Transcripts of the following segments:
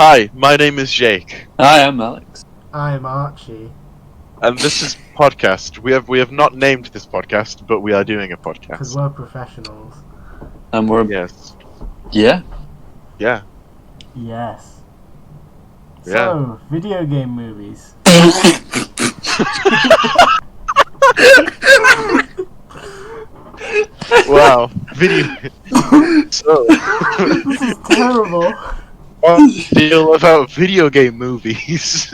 Hi, my name is Jake, Hi, I'm Alex. I'm Archie. and this is podcast. We have not named this podcast, but we are doing a Because podcast. we're professionals. And we're Yes, yeah. yeah. Yes. Yeah. So, video game movies. Wow, video. So, This is terrible. what do you feel about video game movies?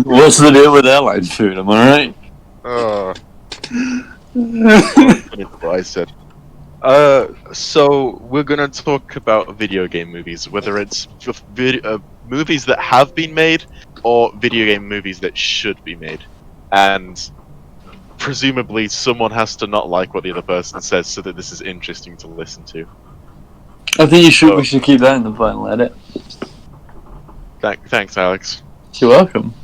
What's the deal with airline food? Am I right? Oh, that's what I said. So we're gonna talk about video game movies, whether it's movies that have been made or video game movies that should be made, and presumably someone has to not like what the other person says so that this is interesting to listen to. I think we should keep that in the final edit. Thanks, Alex. You're welcome.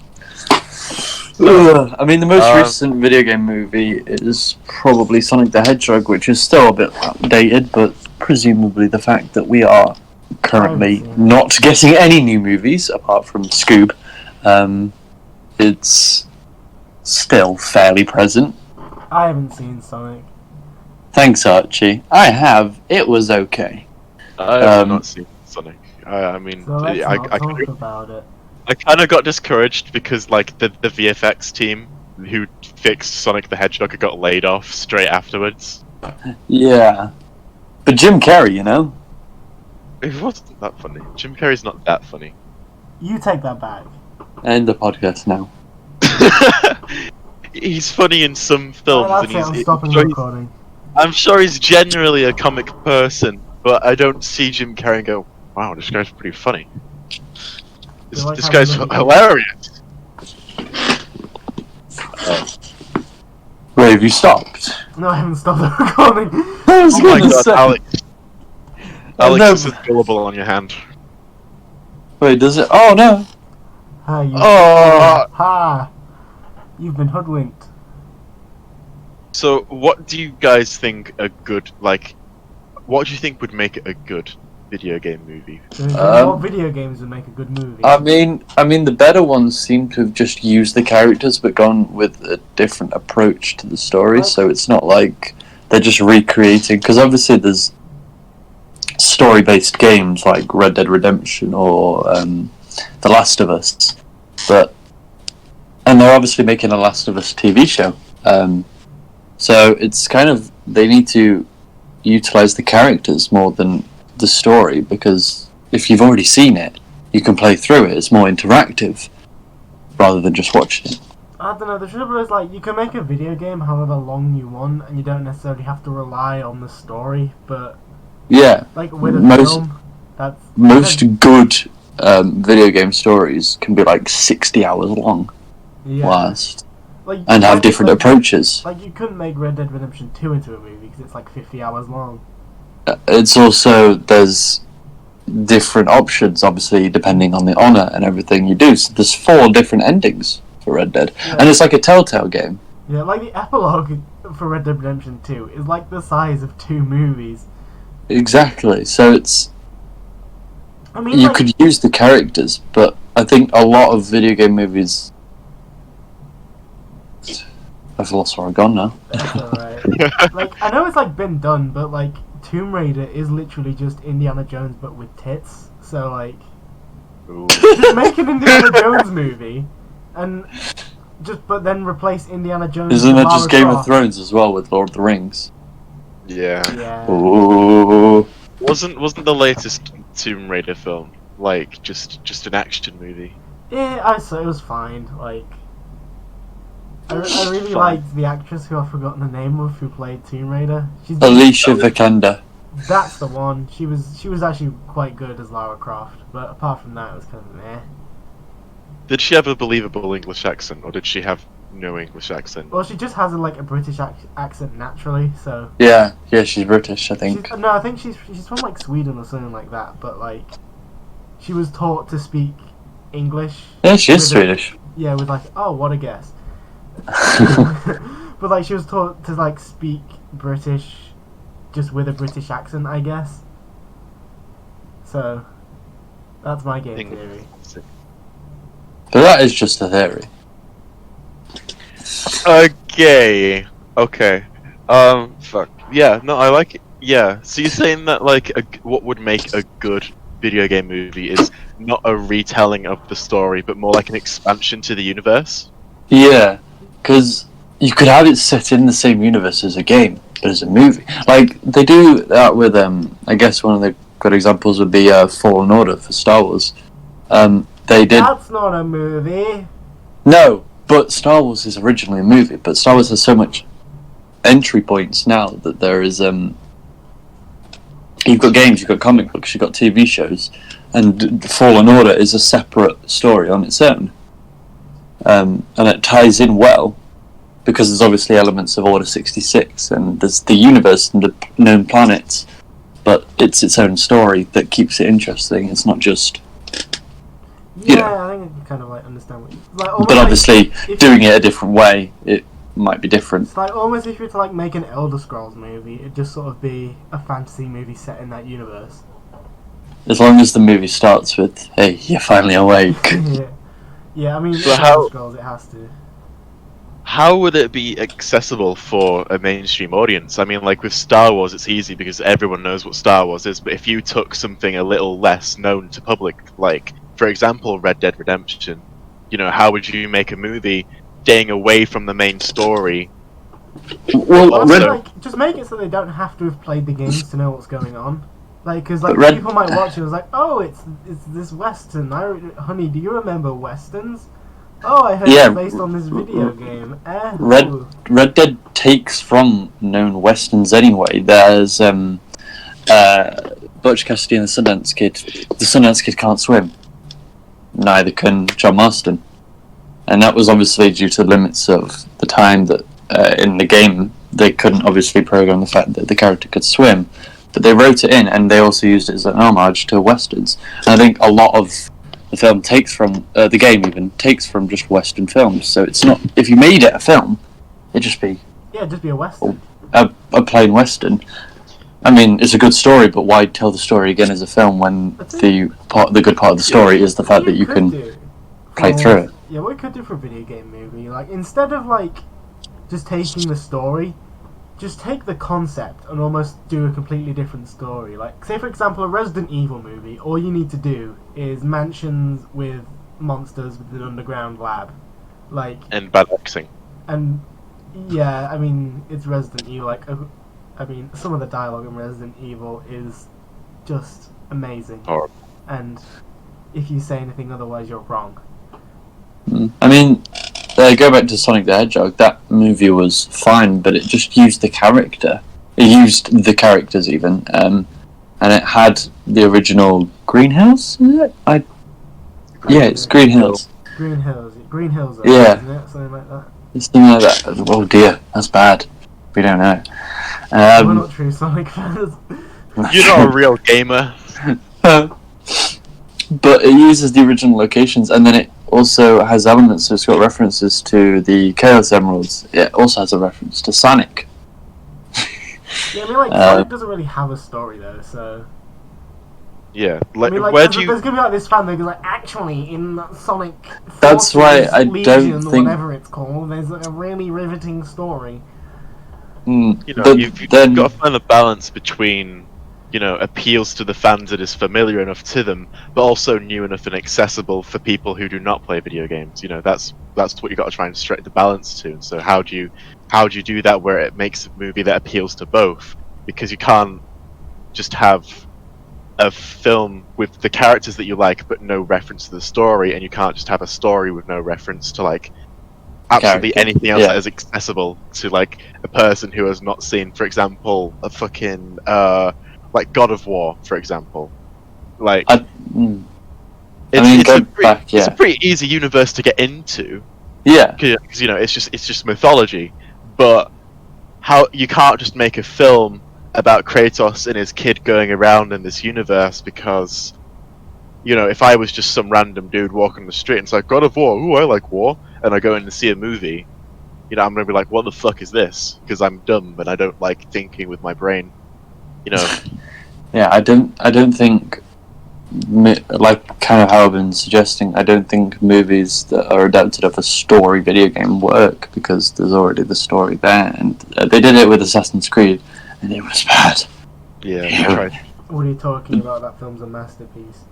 I mean, the most recent video game movie is probably Sonic the Hedgehog, which is still a bit outdated, but presumably the fact that we are currently not getting any new movies apart from Scoob, it's still fairly present. I haven't seen Sonic. Thanks, Archie. I have. It was okay. I have not seen Sonic. I mean, So let's I not talk about it. I kind of got discouraged because like the VFX team who fixed Sonic the Hedgehog got laid off straight afterwards. Yeah. But Jim Carrey, you know? It wasn't that funny. Jim Carrey's not that funny. You take that back. End the podcast now. He's funny in some films, That's and it, I'm stopping the recording. I'm sure he's generally a comic person, but I don't see Jim Carrey and go, "Wow, this guy's pretty funny. This guy's hilarious." Wait, have you stopped? No, I haven't stopped the recording. I was Oh my gonna god, say. Alex, no. this is gullible on your hand. Wait, does it? Oh no! Ha, you Oh. Ha! You've been hoodwinked. So, what do you guys think a good, like, what do you think would make it a good video game movie? What video games would make a good movie? I mean, the better ones seem to have just used the characters, but gone with a different approach to the story. So it's not like they're just recreating. Because obviously, there's story-based games like Red Dead Redemption or The Last of Us, and they're obviously making a Last of Us TV show. So it's kind of, they need to utilize the characters more than the story, because if you've already seen it, you can play through it. It's more interactive rather than just watching it. I don't know, the trouble is, like, you can make a video game however long you want, and you don't necessarily have to rely on the story, but, Yeah, like, with a film, that's... most good video game stories can be like 60 hours long, last, like, and have different approaches. Like, you couldn't make Red Dead Redemption 2 into a movie, because it's like 50 hours long. It's also, there's different options, obviously, depending on the honor and everything you do. So there's 4 different endings for Red Dead, and it's like a Telltale game. Yeah, like the epilogue for Red Dead Redemption 2 is like the size of 2 movies. Exactly, so it's, I mean, you like, could use the characters, but I think a lot of video game movies... I've lost where I've gone now. that's alright. Like, I know it's like been done, but like Tomb Raider is literally just Indiana Jones but with tits. So like, just make an Indiana Jones movie, and but then replace Indiana Jones. Isn't with it just Lara Game of Croft. Thrones as well with Lord of the Rings? Yeah. Yeah. Ooh. Wasn't the latest Tomb Raider film like just an action movie? Yeah, it was fine. Like, I really liked the actress who I've forgotten the name of who played Tomb Raider. Alicia Vikander. That's the one. She was actually quite good as Lara Croft, but apart from that, it was kind of meh. Did she have a believable English accent, or did she have no English accent? Well, she just has a British accent naturally, so. Yeah, she's British, I think. No, I think she's from like Sweden or something like that. But like, she was taught to speak English. Yeah, she is Swedish. Yeah, with like, oh, what a guess. But like, she was taught to like speak British, just with a British accent, I guess. So, That's my game theory. But that is just a theory. Okay. Fuck. Yeah, no, I like it. Yeah. So you're saying that, like, what would make a good video game movie is not a retelling of the story, but more like an expansion to the universe? Yeah, because you could have it set in the same universe as a game, but as a movie. Like, they do that with, I guess one of the good examples would be Fallen Order for Star Wars. They did... That's not a movie. No, but Star Wars is originally a movie, but Star Wars has so much entry points now that there is... You've got games, you've got comic books, you've got TV shows, and Fallen Order is a separate story on its own. And it ties in well, because there's obviously elements of Order 66, and there's the universe and the known planets, but it's its own story that keeps it interesting. It's not just... Yeah, I think I can kind of like understand what you... Like, but obviously, doing it a different way, it might be different. It's like almost if you were to like make an Elder Scrolls movie, it'd just sort of be a fantasy movie set in that universe. As long as the movie starts with, hey, you're finally awake. Yeah, I mean, So Elder Scrolls, it has to. How would it be accessible for a mainstream audience? I mean, like with Star Wars, it's easy because everyone knows what Star Wars is, but if you took something a little less known to public, like, for example, Red Dead Redemption, you know, how would you make a movie staying away from the main story? Well, Also, just make it so they don't have to have played the games to know what's going on. Like, because people might watch it and it's like, oh, it's this Western. Honey, do you remember Westerns? Oh, I heard it's based on this video game. Red Dead takes from known Westerns anyway. There's Butch Cassidy and the Sundance Kid. The Sundance Kid can't swim. Neither can John Marston. And that was obviously due to the limits of the time that in the game they couldn't obviously program the fact that the character could swim. But they wrote it in, and they also used it as an homage to Westerns. And I think a lot of the film takes from, the game even, takes from just Western films. So it's not, if you made it a film, it'd just be... Yeah, it'd just be a Western. A plain Western. I mean, it's a good story, but why tell the story again as a film when the good part of the story is the fact that you can play through it? Yeah, what we could do for a video game movie, like, instead of, like, just taking the story, just take the concept and almost do a completely different story. Like, say for example, a Resident Evil movie, all you need to do is mansions with monsters with an underground lab. Like... And bad acting. And, yeah, I mean, it's Resident Evil, like, I mean, some of the dialogue in Resident Evil is just amazing. Horrible. And if you say anything otherwise, you're wrong. I mean, go back to Sonic the Hedgehog, that movie was fine, but it just used the character. It used the characters even, and it had the original Greenhouse, is it? Yeah, it's Green Hills. Green Hills, yeah. Isn't it? Something like that. It's something like that. Oh dear, that's bad. We don't know. We're not true Sonic fans. You're not a real gamer. But it uses the original locations, and then it also has elements, so it's got references to the Chaos Emeralds. It also has a reference to Sonic. Yeah, I mean, like, Sonic doesn't really have a story, though, so... Yeah, like, I mean, like where there's, do you... there's gonna be, like, this fan that goes, like, actually, in Sonic... That's why I Legion, don't think... whatever it's called, there's a really riveting story. You know, you've got to find the balance between, you know, appeals to the fans that is familiar enough to them, but also new enough and accessible for people who do not play video games. You know, that's what you got to try and strike the balance to. And so how do you do that where it makes a movie that appeals to both? Because you can't just have a film with the characters that you like but no reference to the story, and you can't just have a story with no reference to, like, absolutely anything else that is accessible to, like, a person who has not seen, for example, a fucking like God of War, for example. Like, it's a pretty easy universe to get into. Yeah, because, you know, it's just mythology, but how you can't just make a film about Kratos and his kid going around in this universe, because, you know, if I was just some random dude walking the street and it's like, God of War, ooh, I like war, and I go in to see a movie, you know, I'm gonna be like, what the fuck is this? Because I'm dumb and I don't like thinking with my brain, you know. Yeah, I don't think like kind of how I've been suggesting, I don't think movies that are adapted of a story video game work because there's already the story there, and they did it with Assassin's Creed, and it was bad. Yeah, Yeah. they tried. What are you talking about? That film's a masterpiece.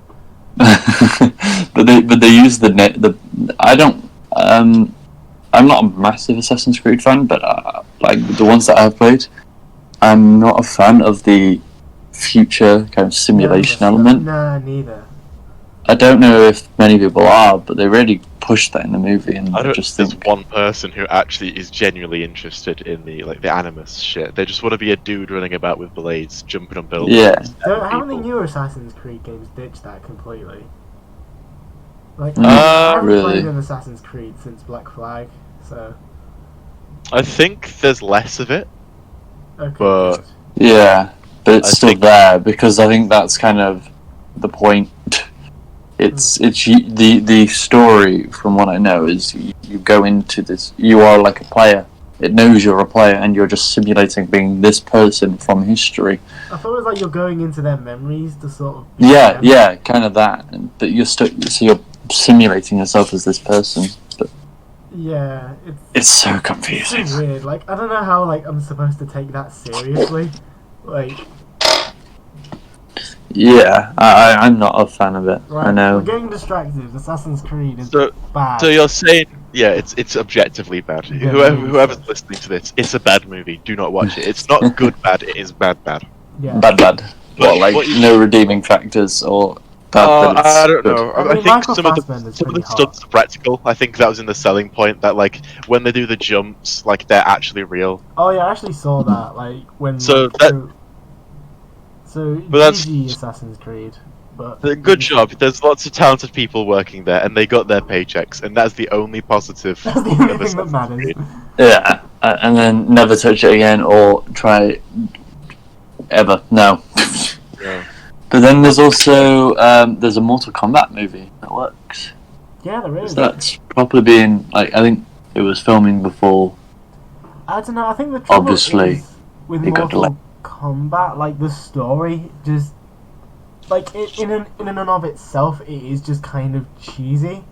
but they use the I don't I'm not a massive Assassin's Creed fan, but like the ones that I've played, I'm not a fan of the future kind of simulation element. Nah, neither. I don't know if many people are, but they really push that in the movie, and I don't just think think there's one person who actually is genuinely interested in the animus shit. They just want to be a dude running about with blades, jumping on buildings. Yeah. So haven't the newer Assassin's Creed games ditched that completely? Like, Mm, I haven't really? played an Assassin's Creed since Black Flag, so I think there's less of it. okay. But- good. yeah, but it's I still think- there because I think that's kind of the point. It's the story, from what I know, is you go into this. You are like a player. It knows you're a player, and you're just simulating being this person from history. I thought it was like you're going into their memories to sort of. Yeah, yeah, kind of that. But you're so you're simulating yourself as this person. But Yeah, it's so it's confusing. so weird. Like, I don't know how I'm supposed to take that seriously. Like, Yeah, I'm not a fan of it. right, I know. we're getting distracted. Assassin's Creed is So, bad. so you're saying, yeah, it's objectively bad. Yeah, Whoever's it's- listening to this, it's a bad movie. Do not watch it. It's not good bad. It is bad. yeah. Bad. What, like What you- no redeeming factors or bad? But it's I don't good. know. I I mean, think Michael some of Fassbender's the pretty stunts are practical. I think that was in the selling point that like when they do the jumps, like they're actually real. Oh yeah, I actually saw that. Like when. So like, that- So But that's- GG Assassin's Creed, but Good job. There's lots of talented people working there, and they got their paychecks, and that's the only positive. That's the only of thing that Assassin's matters. Creed. Yeah, and then never touch it again or try ever. No. Yeah. But then there's also there's a Mortal Kombat movie that works. Yeah, there is. That's probably being like I think it was filming before. I don't know. I think the trouble Obviously, is with it got Mortal Kombat, like the story, just like in and of itself, it is just kind of cheesy.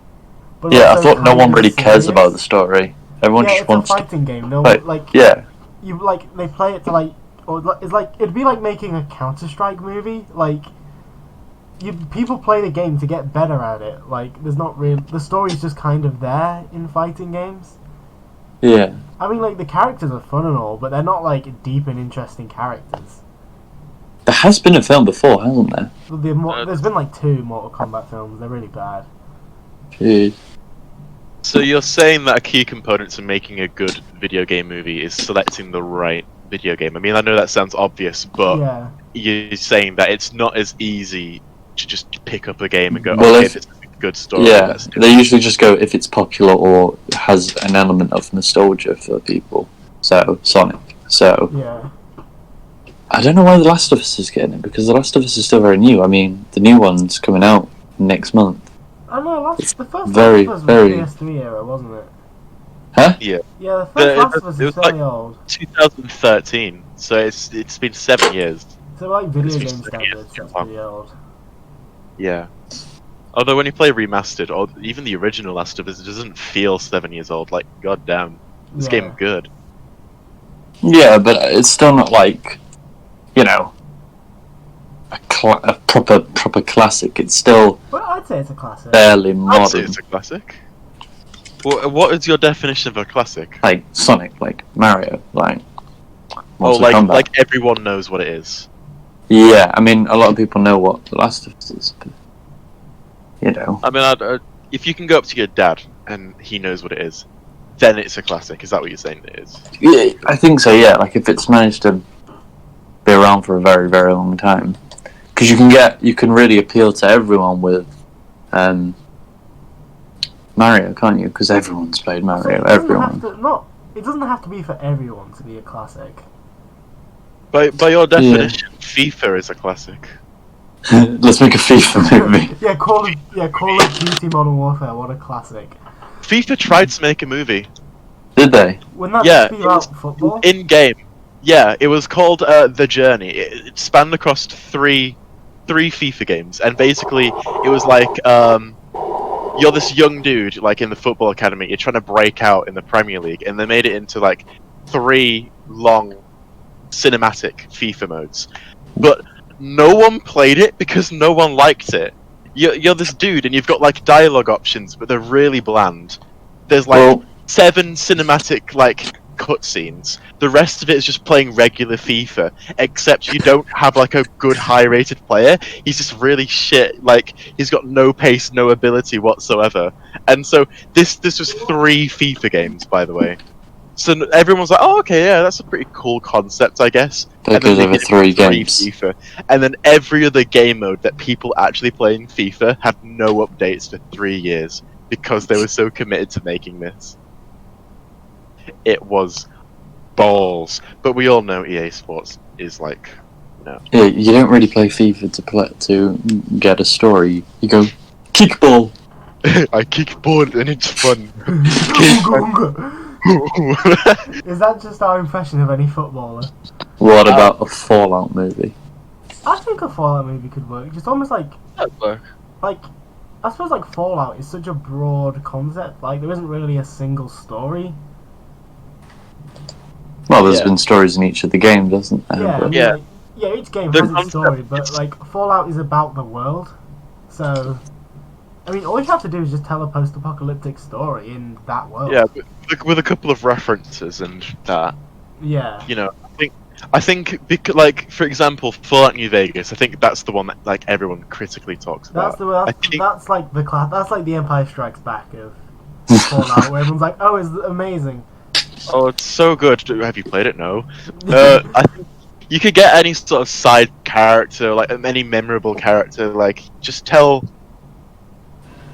But Yeah, I also thought no kind one of really cares serious. about the story. Everyone Yeah, just it's a wants to. fighting game. No, Right, like Yeah, you like they play it to like, or it's like it'd be like making a Counter-Strike movie. Like people play the game to get better at it. Like there's not real. The story's just kind of there in fighting games. yeah. I mean, like the characters are fun and all, but they're not like deep and interesting characters. There has been a film before, hasn't there? There's been like 2 Mortal Kombat films. They're really bad. Jeez. So you're saying that a key component to making a good video game movie is selecting the right video game. I mean, I know that sounds obvious, but Yeah. you're saying that it's not as easy to just pick up a game and go, Well, okay, if- this is a good story. Yeah, Let's do they it. usually just go if it's popular or has an element of nostalgia for people. So Sonic. So Yeah. I don't know why The Last of Us is getting it because The Last of Us is still very new. I mean, the new one's coming out next month. I know. It's The first very, Last of Us was very- PS3 era, wasn't it? Huh? Yeah, Yeah, the first it Last of Us was is like- very old. 2013. So it's been 7 years. So like video it's game just- standards, yeah, that's yeah. pretty old. Yeah. Although when you play remastered or even the original Last of Us, it doesn't feel 7 years old. Like, goddamn, this Yeah. game good. Yeah, but it's still not like, you know, a proper classic. It's still But I'd say it's a classic. fairly I'd say modern. it's a classic. What is your definition of a classic? Like Sonic, like Mario, like Mortal like Kombat. like everyone knows what it is. Yeah, I mean, a lot of people know what The Last of Us is, but, you know. I mean, if you can go up to your dad and he knows what it is, then it's a classic. Is that what you're saying it is? Yeah, I think so, yeah. Like, if it's managed to be around for a very, very long time. Because you can really appeal to everyone with Mario, can't you? Because everyone's played So Mario, it doesn't everyone. have to, it doesn't have to be for everyone to be a classic. By your definition, FIFA is a classic. Let's make a FIFA movie. Yeah, Call of Duty Modern Warfare, what a classic. FIFA tried to make a movie Did they? Wouldn't that Yeah, just be it about football? in game. Yeah, it was called The Journey. It spanned across 3 three FIFA games, and basically it was like you're this young dude like in the football academy. You're trying to break out in the Premier League, and they made it into like 3 long cinematic FIFA modes. But no one played it because no one liked it. You're this dude, and you've got like dialogue options, but they're really bland. There's like 7 cinematic like cutscenes. The rest of it is just playing regular FIFA, except you don't have like a good high-rated player. He's just really shit. Like he's got no pace, no ability whatsoever. And so this was 3 FIFA games, by the way. So everyone was like, "Oh, okay, yeah, that's a pretty cool concept, I guess." Because over 3 games. FIFA. And then every other game mode that people actually play in FIFA had no updates for 3 years because they were so committed to making this. It was balls, but we all know EA Sports is like, no. Yeah, you don't really play FIFA to get a story. You go kickball. I kick ball and it's fun. Is that just our impression of any footballer? What about a Fallout movie? I think a Fallout movie could work. Just almost like, That'd work. like, I suppose like Fallout is such a broad concept. Like there isn't really a single story. Well, there's been stories in each of the games, doesn't there? Yeah, I mean, Yeah. like, yeah. Each game The has its concept story, but is- like Fallout is about the world. So, I mean, all you have to do is just tell a post-apocalyptic story in that world. Yeah, with a couple of references and that. Yeah. You know, I think like for example, Fallout New Vegas. I think that's the one that like everyone critically talks about. That's like the class. That's like the Empire Strikes Back of Fallout, where everyone's like, "Oh, it's amazing." Oh, it's so good. Have you played it? No. I think you could get any sort of side character, like any memorable character, like just tell,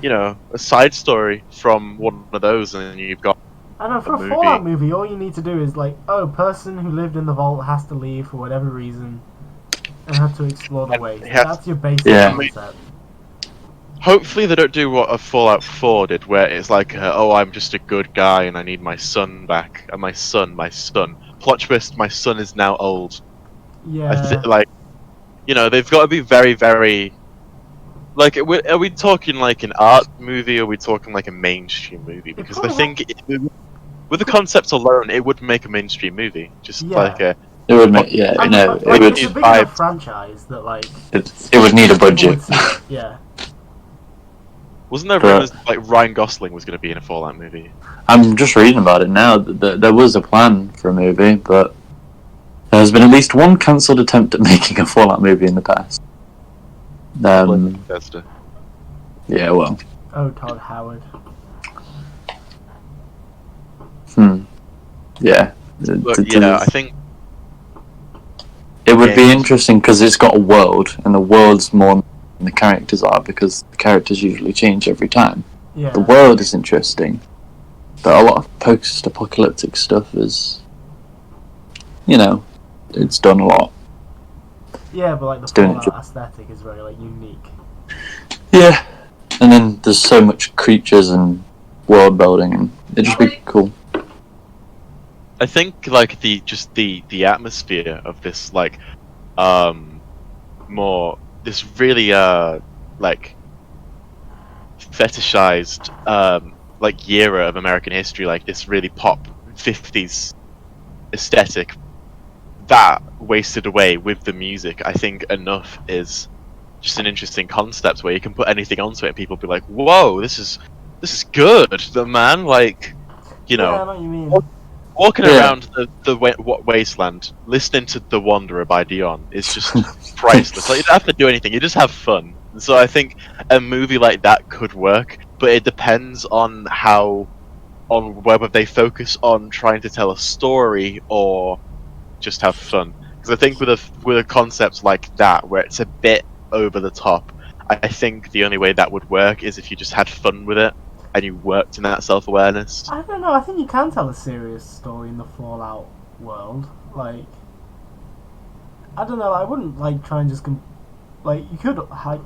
you know, a side story from one of those, and then you've got. I know, for a movie. Fallout movie, all you need to do is like, oh, person who lived in the vault has to leave for whatever reason, and have to explore the waste. That's your basic concept. Hopefully they don't do what a Fallout 4 did, where it's like, oh, I'm just a good guy and I need my son back. And my son. Plot twist, my son is now old. Yeah. Like, you know, they've got to be very, very... Like, are we talking like an art movie, or are we talking like a mainstream movie? Because I think, with the concept alone, it would make a mainstream movie. Just like a... It would make, yeah, I mean, no, like, it would. It's a big enough franchise that like... It would need a budget. Yeah. Wasn't there rumors like Ryan Gosling was going to be in a Fallout movie? I'm just reading about it now. There was a plan for a movie, but there's been at least one cancelled attempt at making a Fallout movie in the past. Bethesda. Yeah, well. Oh, Todd Howard. Yeah. But, yeah, I think it would be interesting because it's got a world, and the world's more than the characters are, because the characters usually change every time. Yeah. The world is interesting, but a lot of post-apocalyptic stuff is, you know, it's done a lot. Yeah, but like the Fallout aesthetic is very like unique. Yeah, and then there's so much creatures and world building, and it'd just be cool. I think like the atmosphere of this like more this really like fetishized like era of American history, like this really pop 50s aesthetic that wasted away with the music. I think enough is just an interesting concept where you can put anything onto it and people be like, whoa, this is good, the man, like, you know. Yeah, I know what you mean. Walking around the wasteland, listening to The Wanderer by Dion is just priceless. Like, you don't have to do anything, you just have fun. So I think a movie like that could work, but it depends on whether they focus on trying to tell a story or just have fun. Because I think with a concept like that, where it's a bit over the top, I think the only way that would work is if you just had fun with it and you worked in that self-awareness. I don't know, I think you can tell a serious story in the Fallout world. Like, I don't know, I wouldn't like try and just like, you could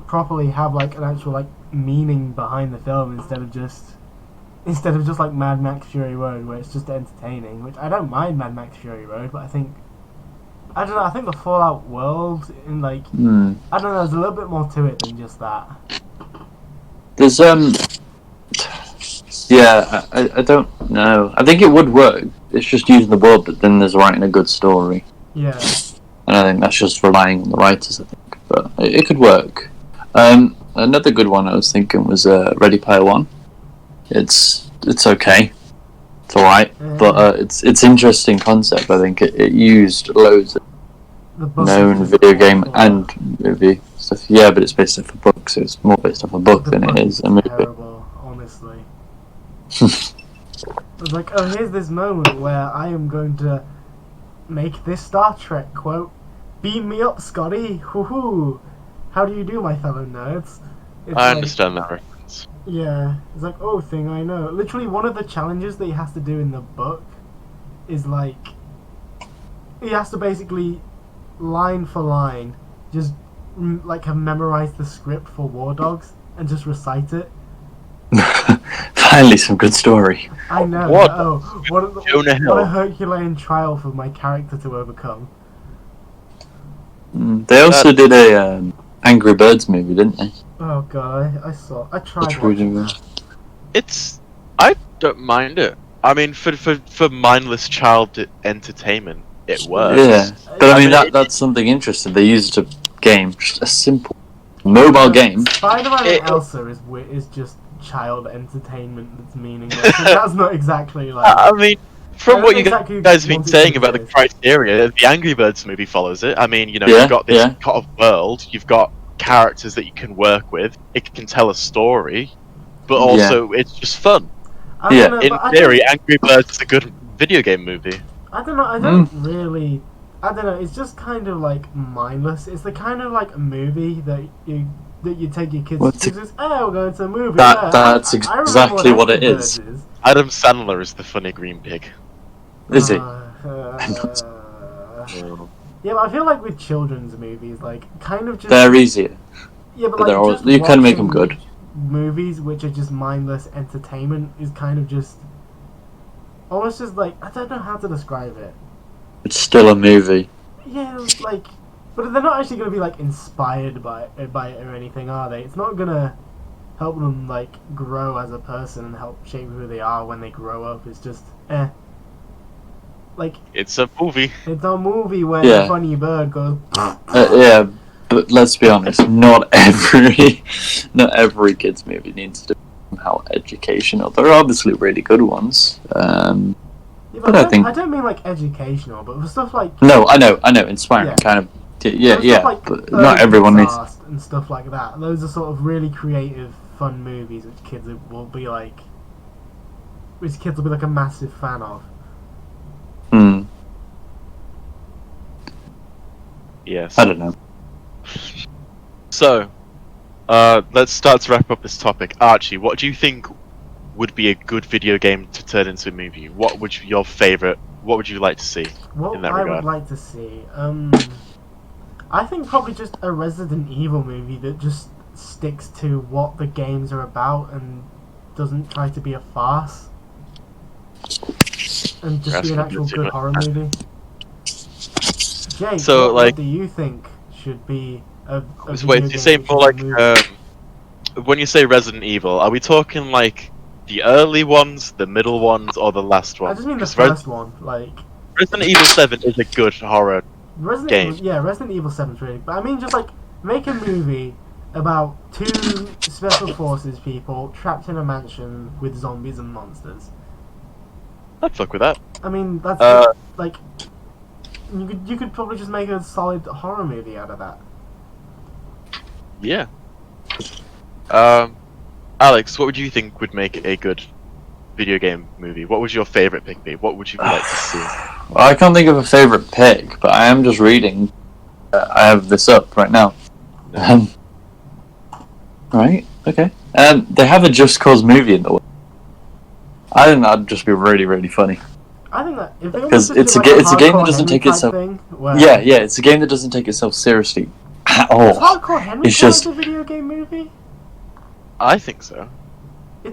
properly have like an actual like meaning behind the film instead of just like Mad Max Fury Road, where it's just entertaining. Which I don't mind Mad Max Fury Road, but I think I don't know. I think the Fallout world in like I don't know. There's a little bit more to it than just that. There's yeah, I don't know. I think it would work. It's just using the world, but then there's writing a good story. Yeah. And I think that's just relying on the writers, I think. But it could work. Another good one I was thinking was Ready Player One. It's okay. It's alright. But it's interesting concept. I think it used loads of known video game and movie stuff. Yeah, but it's based off a book, so it's more based off a book than it is a movie. Terrible, honestly. It's like, oh, here's this moment where I am going to make this Star Trek quote. Beam me up, Scotty. Hoo-hoo. How do you do, my fellow nerds? I understand that reference. Yeah, it's like, oh, thing I know. Literally, one of the challenges that he has to do in the book is like, he has to basically, line for line, just like have memorized the script for War Dogs and just recite it. Finally, some good story. I know. What? Oh, what a Herculean trial for my character to overcome. They also did a Angry Birds movie, didn't they? Oh god, I tried watching that. I don't mind it. I mean, for mindless child entertainment, it works. Yeah, but I mean that's something interesting. They used a game, just a simple mobile game. Spider-Man and Elsa is just child entertainment that's meaningless. That's not exactly like. I mean, from what you guys have been saying about the criteria, the Angry Birds movie follows it. I mean, you've got this kind of world, you've got characters that you can work with, it can tell a story, but also it's just fun. In theory, Angry Birds is a good video game movie. I don't know, I don't know, it's just kind of like mindless. It's the kind of like movie that you take your kids to. We're going to a movie. That's exactly what it is. Adam Sandler is the funny green pig. Is he? Yeah, but I feel like with children's movies, like, kind of just... They're easier. Yeah, but like, you can make them good. Movies which are just mindless entertainment is kind of just... almost just like, I don't know how to describe it. It's still a movie. Yeah, like... But they're not actually going to be, like, inspired by it or anything, are they? It's not going to help them, like, grow as a person and help shape who they are when they grow up. It's just, Like, it's a movie. It's a movie where the funny bird goes. Yeah, but let's be honest. Not every kids movie needs to be somehow educational. There are obviously really good ones. But I don't mean like educational, but for stuff like. No, I know, inspiring kind of. Yeah. Like but not everyone needs. And stuff like that. Those are sort of really creative, fun movies which kids will be like a massive fan of. Yes. I don't know. So, let's start to wrap up this topic. Archie, what do you think would be a good video game to turn into a movie? What would your favorite? What would you like to see in that regard? What I would like to see, I think probably just a Resident Evil movie that just sticks to what the games are about and doesn't try to be a farce, and just be an actual good horror movie. Jake, what do you think should be a wait, do you say more like when you say Resident Evil, are we talking like the early ones, the middle ones, or the last one? I just mean the first one, like Resident Evil 7 is a good horror game. Resident Evil 7 is really, but I mean just like make a movie about two special forces people trapped in a mansion with zombies and monsters. I'd fuck with that. I mean that's like. You could probably just make a solid horror movie out of that. Yeah. Alex, what would you think would make a good video game movie? What would your favorite pick be? What would you like to see? Well, I can't think of a favorite pick, but I am just reading. I have this up right now. No. Right? Okay. They have a Just Cause movie in the way. I think that'd just be really, really funny. I think that if because it's a game that doesn't take itself. It's a game that doesn't take itself seriously at all. Is Hardcore Henry just a video game movie? I think so.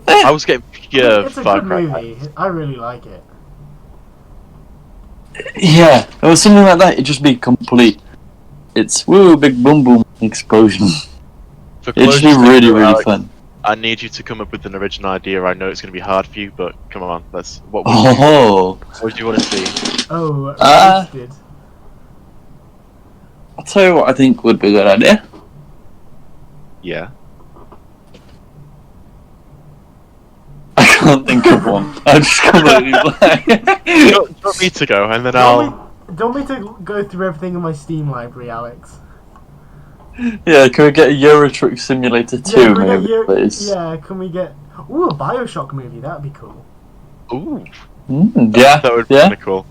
I was getting pure it's a good movie. I really like it. Yeah, or something like that. It'd just be complete. It's woo, big boom boom explosion. For It'd just be closest thing really, to really Alex, fun. I need you to come up with an original idea. I know it's going to be hard for you, but come on, what Oh, would you want to see? Oh, roasted. I'll tell you what I think would be a good idea. Yeah. I can't think of one. I'm just completely blank. You want me to go, and then Don't me to go through everything in my Steam library, Alex. Yeah, can we get a Euro Truck Simulator 2 maybe, please? Yeah, can we get... Ooh, a Bioshock movie, that'd be cool. Ooh. Yeah, That would be yeah. kind of cool.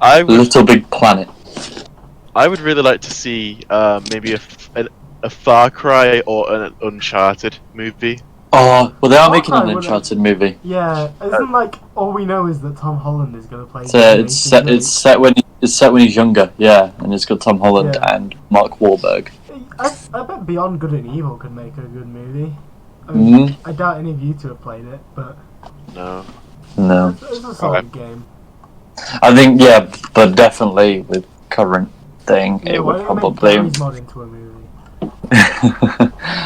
I would Little Big Planet. I would really like to see maybe a Far Cry or an Uncharted movie. Oh, well, they are Far making Cry an would- Uncharted movie. Yeah, isn't like all we know is that Tom Holland is gonna play. It's set when he's younger, yeah, and it's got Tom Holland Yeah. and Mark Wahlberg. I bet Beyond Good and Evil could make a good movie. I mean, Mm, I doubt any of you two have played it, but No. no, it's a solid game. I think but definitely with current thing, Yeah, it why would don't you make probably. Gary's mod into a movie?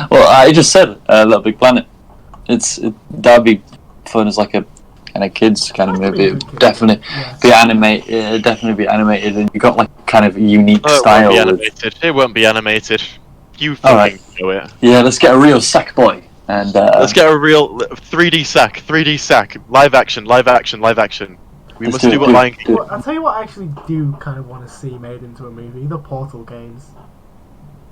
Well, I just said Little Big Planet. That'd be fun as like a kind of kids kind of That could be movie. a good kid. Definitely Yeah. be animated. It'd definitely be animated, and you got like kind of unique Oh, it style. won't be with- animated. It won't be animated. You Alright. fucking know it. Yeah, let's get a real sack boy. And Let's get a real 3D sack. Live action. We Let's must do do it, what do it, Lion King. do it. Well, I'll tell you what I actually do kind of want to see made into a movie: the Portal games.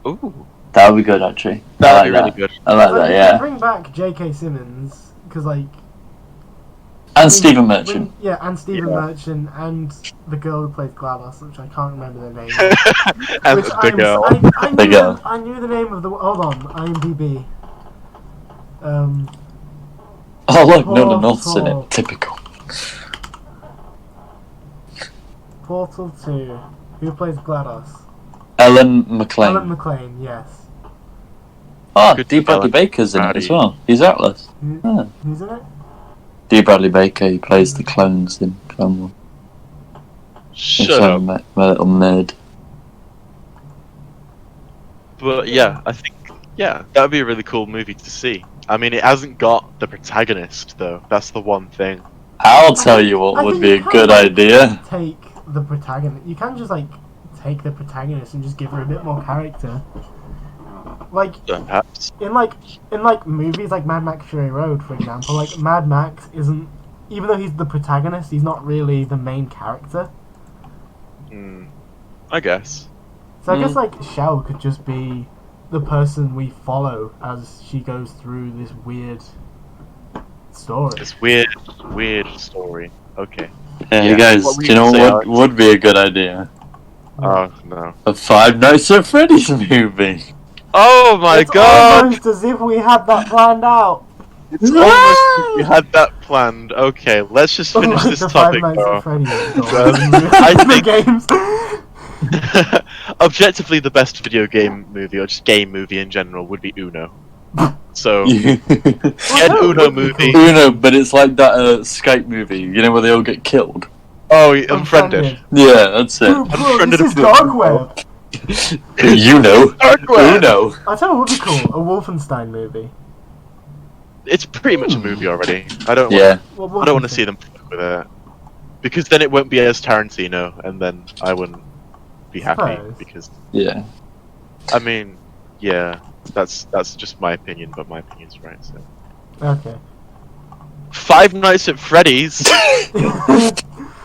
Ooh, That would be good, actually. that I would be like really that. good. I like Like, that, you yeah. could bring back J.K. Simmons because, like, And Stephen Merchant. and Stephen Yeah. Merchant and the girl who plays GLaDOS, which I can't remember their name. And Which the girl. The girl. I knew the name of the. Hold on, IMDb. Oh look, Nona North's in Portal. it. Typical. Portal 2. Who plays GLaDOS? Ellen McLean. Ellen McLean, yes. Oh, Good D. Bradley Ellen. Baker's in it as Bradley. well. He's Atlas. Oh. Who's in it? D. Bradley Baker, he plays the clones in Clone Wars. Shut up. My little nerd. But yeah, I think that would be a really cool movie to see. I mean, it hasn't got the protagonist though. That's the one thing. I'll tell you what I would think be you a can, good like, idea. Take the protagonist. You can just, like, take the protagonist and just give her a bit more character. Like, Perhaps. in movies like Mad Max Fury Road, for example, like, Mad Max isn't, even though he's the protagonist, he's not really the main character. I guess. So I guess, like, Shell could just be the person we follow as she goes through this weird story. It's weird story. Okay. Hey Yeah. guys, What were do you you know gonna say, what Alex? would be a good idea? Oh no. A Five Nights at Freddy's movie. Oh my It's god! almost as if we had that planned out. It's almost we had that planned. Okay, let's just finish Like this the topic Five Nights though. at Freddy's I the think- games. Objectively, the best video game movie, or just game movie in general, would be Uno. So, get an that Uno would be movie. cool. Uno, but it's like that Skype movie, you know, where they all get killed. Oh, Unfriended. Yeah, that's Bro, it. bro, Unfriended this is of- dark web. You know. Dark web. Uno. I tell you what would be cool, a Wolfenstein movie. It's pretty much a movie already. I don't. Yeah. What I don't want to see them fuck with it, because then it won't be as Tarantino, and then I wouldn't be happy Suppose. because Yeah. I mean, yeah, that's just my opinion, but my opinion's right. So, Okay. Five Nights at Freddy's.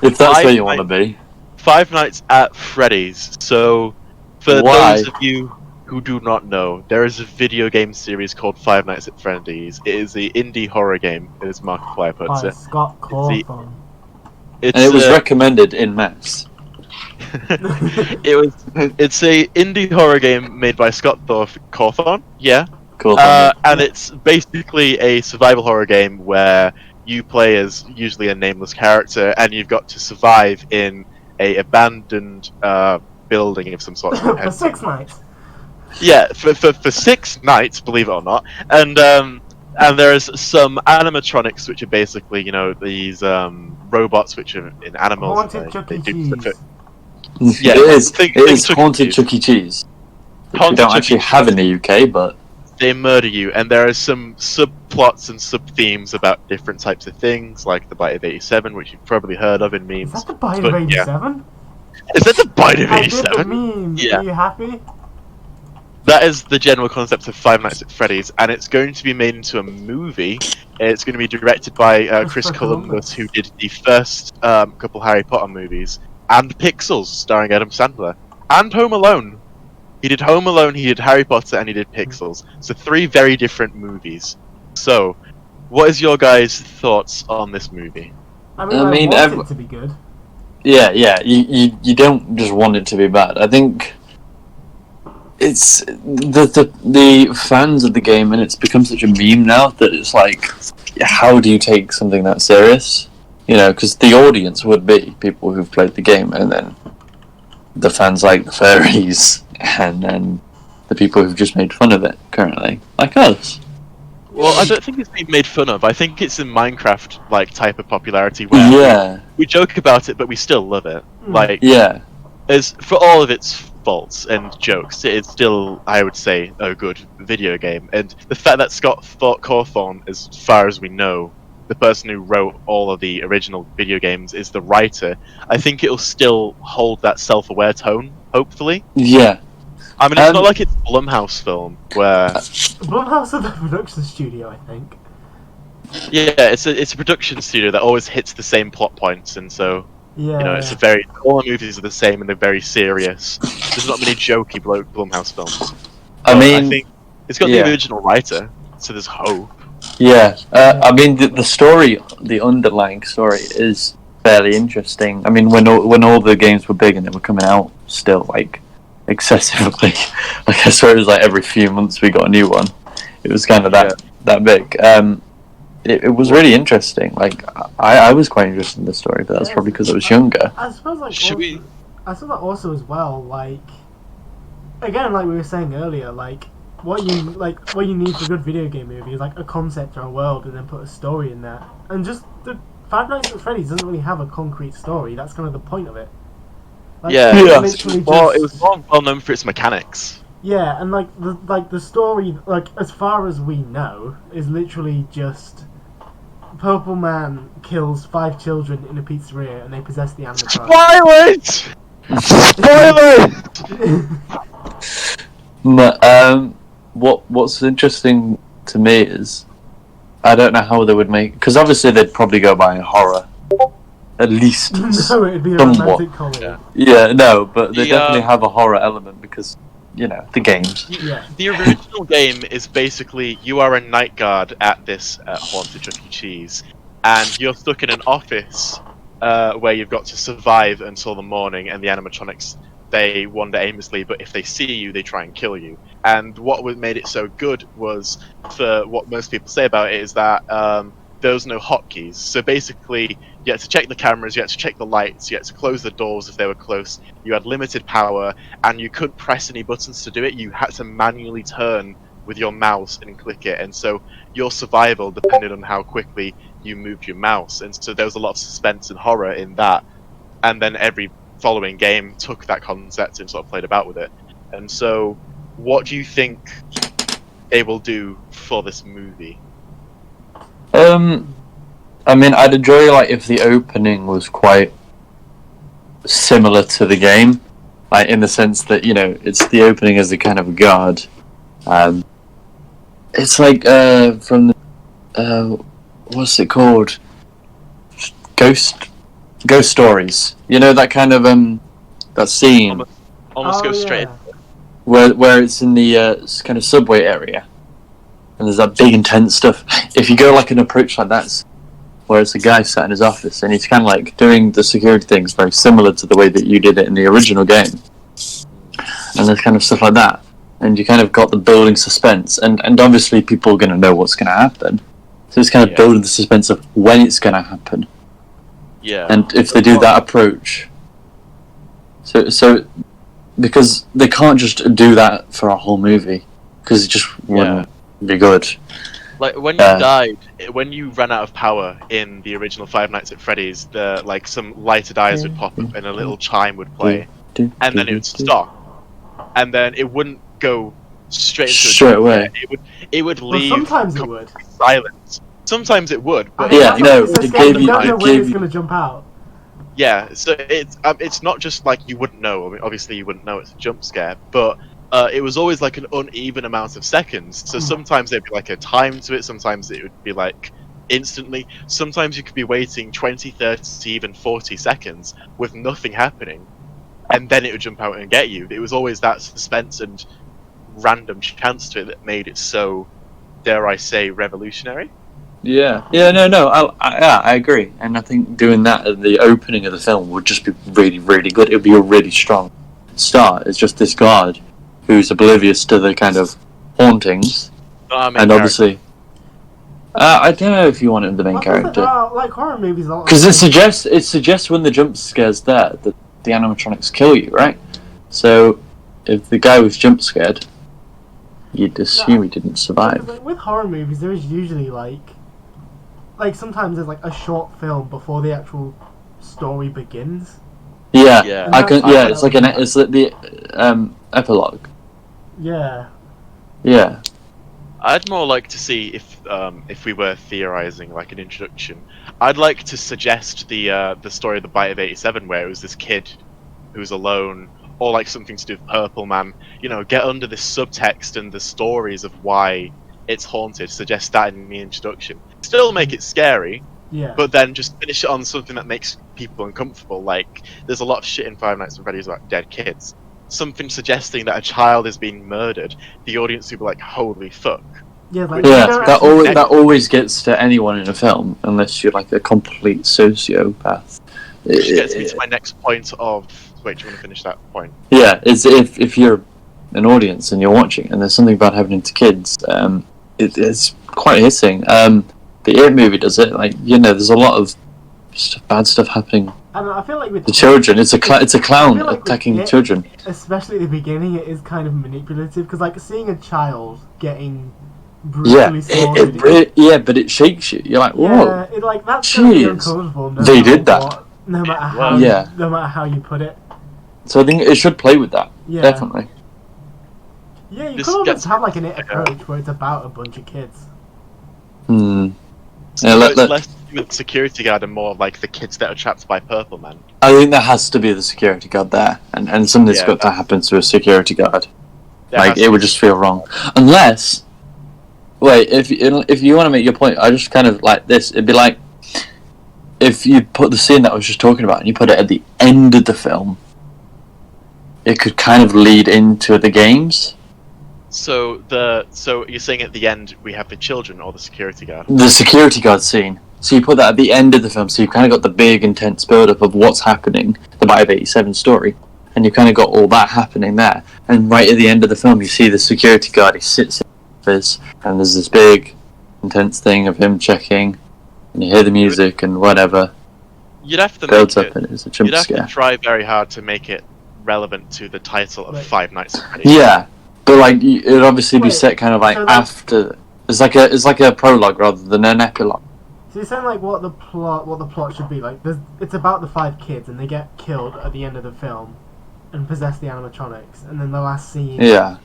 If that's Five where you want to be. Five Nights at Freddy's. So, for Why? those of you who do not know, there is a video game series called Five Nights at Freddy's. It is the indie horror game, as Markiplier puts By it. Scott Cawthon. It's And it was recommended in mass. it's a indie horror game made by Scott Cawthon. Yeah. Cool. And it's basically a survival horror game where you play as usually a nameless character, and you've got to survive in a abandoned building of some sort. For 6 nights. Yeah, for 6 nights, believe it or not. And And there's some animatronics, which are basically, these robots which are in animals. Haunted Chuck E. Cheese. Yeah, it is haunted Chuck E. Cheese, which we don't actually have in the UK, but they murder you, and there are some subplots and sub-themes about different types of things, like the Bite of 87, which you've probably heard of in memes. Is that the Bite of 87? Is that the Bite of I did 87? the meme. Yeah. Are you happy? That is the general concept of Five Nights at Freddy's, and it's going to be made into a movie. It's going to be directed by Chris Columbus, who did the first couple Harry Potter movies, and Pixels, starring Adam Sandler, and Home Alone. He did Home Alone, he did Harry Potter, and he did Pixels. So 3 very different movies. So, what is your guys' thoughts on this movie? I mean, I want it to be good. Yeah. You don't just want it to be bad. I think it's the fans of the game, and it's become such a meme now that it's like, how do you take something that serious? Because the audience would be people who've played the game, and then the fans like the furries, and then the people who've just made fun of it currently, like us. Well, I don't think it's being made fun of. I think it's in Minecraft type of popularity where we joke about it, but we still love it. As for all of its faults and jokes, it is still, I would say, a good video game. And the fact that Scott Cawthon, as far as we know, the person who wrote all of the original video games, is the writer, I think it'll still hold that self-aware tone, hopefully. Yeah. I mean, it's not like it's a Blumhouse film, where... Blumhouse is the production studio, I think. Yeah, it's a production studio that always hits the same plot points, and so... it's all the movies are the same, and they're very serious. There's not many jokey Blumhouse films. I think it's got the original writer, so there's hope. Yeah, I mean the story, the underlying story is fairly interesting. I mean, when all the games were big and they were coming out still excessively, I swear it was every few months we got a new one. It was kind of that big. It was really interesting. I was quite interested in the story, but that's probably because I was younger. I suppose I suppose that also as well, again, like we were saying earlier, what you need for a good video game movie is a concept or a world, and then put a story in there. And just the Five Nights at Freddy's doesn't really have a concrete story. That's kind of the point of it. It was well known for its mechanics. Yeah, and the story, as far as we know, is literally just Purple Man kills 5 children in a pizzeria, and they possess the animatronic. Spoilers! What's interesting to me is I don't know how they would make, because obviously they'd probably go by horror, at least. No, it'd be a romantic comedy. Yeah, no, but they definitely have a horror element because the games. The original game is basically you are a night guard at this haunted Chuck E. Cheese, and you're stuck in an office where you've got to survive until the morning, and the animatronics, they wander aimlessly, but if they see you, they try and kill you. And what made it so good was, for what most people say about it, is that there was no hotkeys. So basically, you had to check the cameras, you had to check the lights, you had to close the doors if they were close, you had limited power, and you couldn't press any buttons to do it. You had to manually turn with your mouse and click it, and so your survival depended on how quickly you moved your mouse. And so there was a lot of suspense and horror in that. And then every following game took that concept and sort of played about with it. And so, what do you think they will do for this movie? I mean, I'd enjoy if the opening was quite similar to the game, in the sense that it's the opening as a kind of a guard. It's from what's it called? Ghost Stories. That kind of that scene. Almost go straight. Where it's in the kind of subway area, and there's that big intense stuff. If you go an approach like that, where it's a guy sat in his office and he's kind of doing the security things very similar to the way that you did it in the original game, and there's kind of stuff like that, and you kind of got the building suspense, and obviously people are going to know what's going to happen, so it's kind of building the suspense of when it's going to happen. Yeah. And if they do that approach, so because they can't just do that for a whole movie, because it just wouldn't be good. Like when you died, when you ran out of power in the original Five Nights at Freddy's, some lighted eyes would pop up and a little chime would play, and then it would stop, and then it wouldn't go straight into straight away. It would Well, leave sometimes it would. silence. Sometimes it would, but Yeah, no, it's so it scary, gave you you- don't know it when gave it's you- gonna jump out. yeah. So it's not just like you wouldn't know. I mean, obviously you wouldn't know it's a jump scare, but it was always like an uneven amount of seconds. So sometimes there'd be like a time to it. Sometimes it would be like instantly. Sometimes you could be waiting 20, 30, even 40 seconds with nothing happening, and then it would jump out and get you. It was always that suspense and random chance to it that made it so, dare I say, revolutionary. Yeah, no, I agree, and I think doing that at the opening of the film would just be really, really good. It would be a really strong start. It's just this guard who's oblivious to the kind of hauntings, and obviously, I don't know if you want him the main character, Like horror movies, because it suggests when the jump scare's there that the animatronics kill you, right? So if the guy was jump scared, you'd assume he didn't survive. Like, with horror movies, there is usually like sometimes there's like a short film before the actual story begins. Yeah, Yeah. It's like the epilogue. Yeah. Yeah. I'd more like to see if we were theorizing like an introduction. I'd like to suggest the story of the Bite of 87, where it was this kid who's alone, or like something to do with Purple Man. You know, get under this subtext and the stories of why it's haunted. Suggest that in the introduction. Still make it scary, Yeah. but then just finish it on something that makes people uncomfortable. Like, there's a lot of shit in Five Nights at Freddy's about dead kids. Something suggesting that a child is being murdered, the audience will be like, holy fuck. Yeah, like, Yeah, you don't that actually- always gets to anyone in a film, unless you're like a complete sociopath. Which gets me to my next point of... Wait, do you want to finish that point? Yeah, it's if you're an audience and you're watching and there's something bad happening to kids, it's quite hitting. The It movie does it. Like, you know, there's a lot of bad stuff happening. And I feel like with The children, it's a clown I feel like with attacking It, children. especially at the beginning, it is kind of manipulative because like seeing a child getting Yeah, brutally slaughtered. but it shakes you. You're like, whoa. Yeah, it, like that's gonna be Jeez. uncomfortable. No They matter did that. what, no matter how. Well, yeah. No matter how you put it. So I think it should play with that. Yeah. Definitely. Yeah, you This could almost gets- have like an It approach where it's about a bunch of kids. Hmm. So Yeah, it's less with security guard and more like the kids that are trapped by Purple Man. I think there has to be the security guard there, and something's Yeah, got to happen to a security guard. There Like, has it to would be- just feel wrong. Unless, wait, if you want to make your point, I just kind of like this. It'd be like if you put the scene that I was just talking about and you put it at the end of the film, it could kind of lead into the games. So you're saying at the end we have the children or the security guard? The security guard scene. So you put that at the end of the film, so you've kind of got the big, intense build-up of what's happening, the Bite of 87 story, and you've kind of got all that happening there. And right at the end of the film, you see the security guard, he sits in the office, and there's this big, intense thing of him checking, and you hear the music and whatever, You'd have to builds make up, it. and it's a jump You'd have scare. to try very hard to make it relevant to the title of Right. Five Nights at Freddy's. Yeah, but like, it'd obviously be Wait, set kind of like so that's- after... It's like a prologue rather than an epilogue. So you're saying like what the plot should be like? It's about the 5 kids and they get killed at the end of the film and possess the animatronics, and then the last scene. Yeah.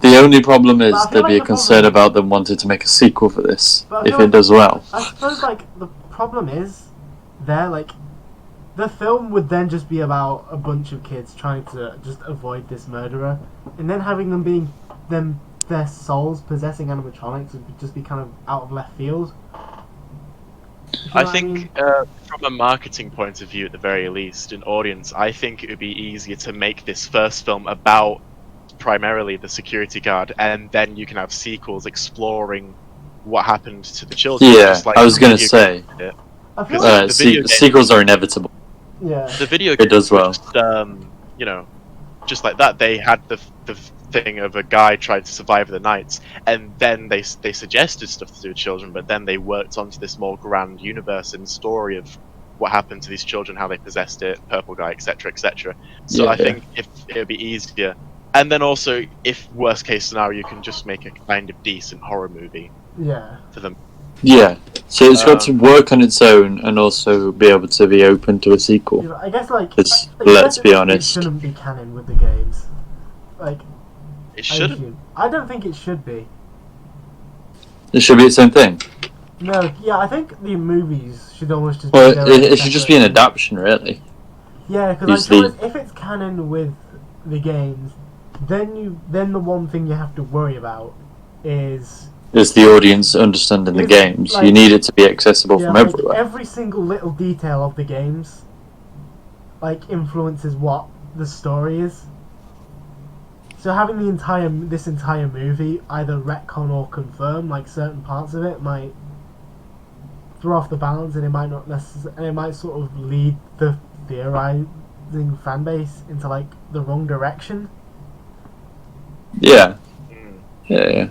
The only problem is But I feel there'd be like a the concern problem- about them wanting to make a sequel for this, But I if feel it like- does well. I suppose like the problem is, the film would then just be about a bunch of kids trying to just avoid this murderer, and then having their souls possessing animatronics would just be kind of out of left field. You know I what think mean? from a marketing point of view, at the very least, an audience, I think it would be easier to make this first film about primarily the security guard, and then you can have sequels exploring what happened to the children. Yeah, just like I was the going to video say, game did. I feel because like, the video game- sequels are inevitable. yeah. The video It game does well. Just, just like that, they had the thing of a guy trying to survive the night, and then they suggested stuff to do with children, but then they worked onto this more grand universe and story of what happened to these children, how they possessed it, purple guy, etc., etc. So Yeah, I think if it would be easier, and then also if worst case scenario, you can just make a kind of decent horror movie Yeah. for them. Yeah. So it's got to work on its own and also be able to be open to a sequel. You know, I guess like. Let's be honest. It shouldn't be canon with the games. Like. It shouldn't. I don't think it should be. It should be its own thing. No, yeah, I think the movies should almost just. Well, be their it own should just be an separate- adaptation, really. Yeah, because if it's canon with the games, then the one thing you have to worry about is Is the audience understanding the Is, games? like- You need it to be accessible from like, everywhere. every single little detail of the games, like, influences what the story is. So having this entire movie either retcon or confirm, like, certain parts of it might throw off the balance, and it might not and it might sort of lead the theorizing fan base into, like, the wrong direction. Yeah. Mm. Yeah.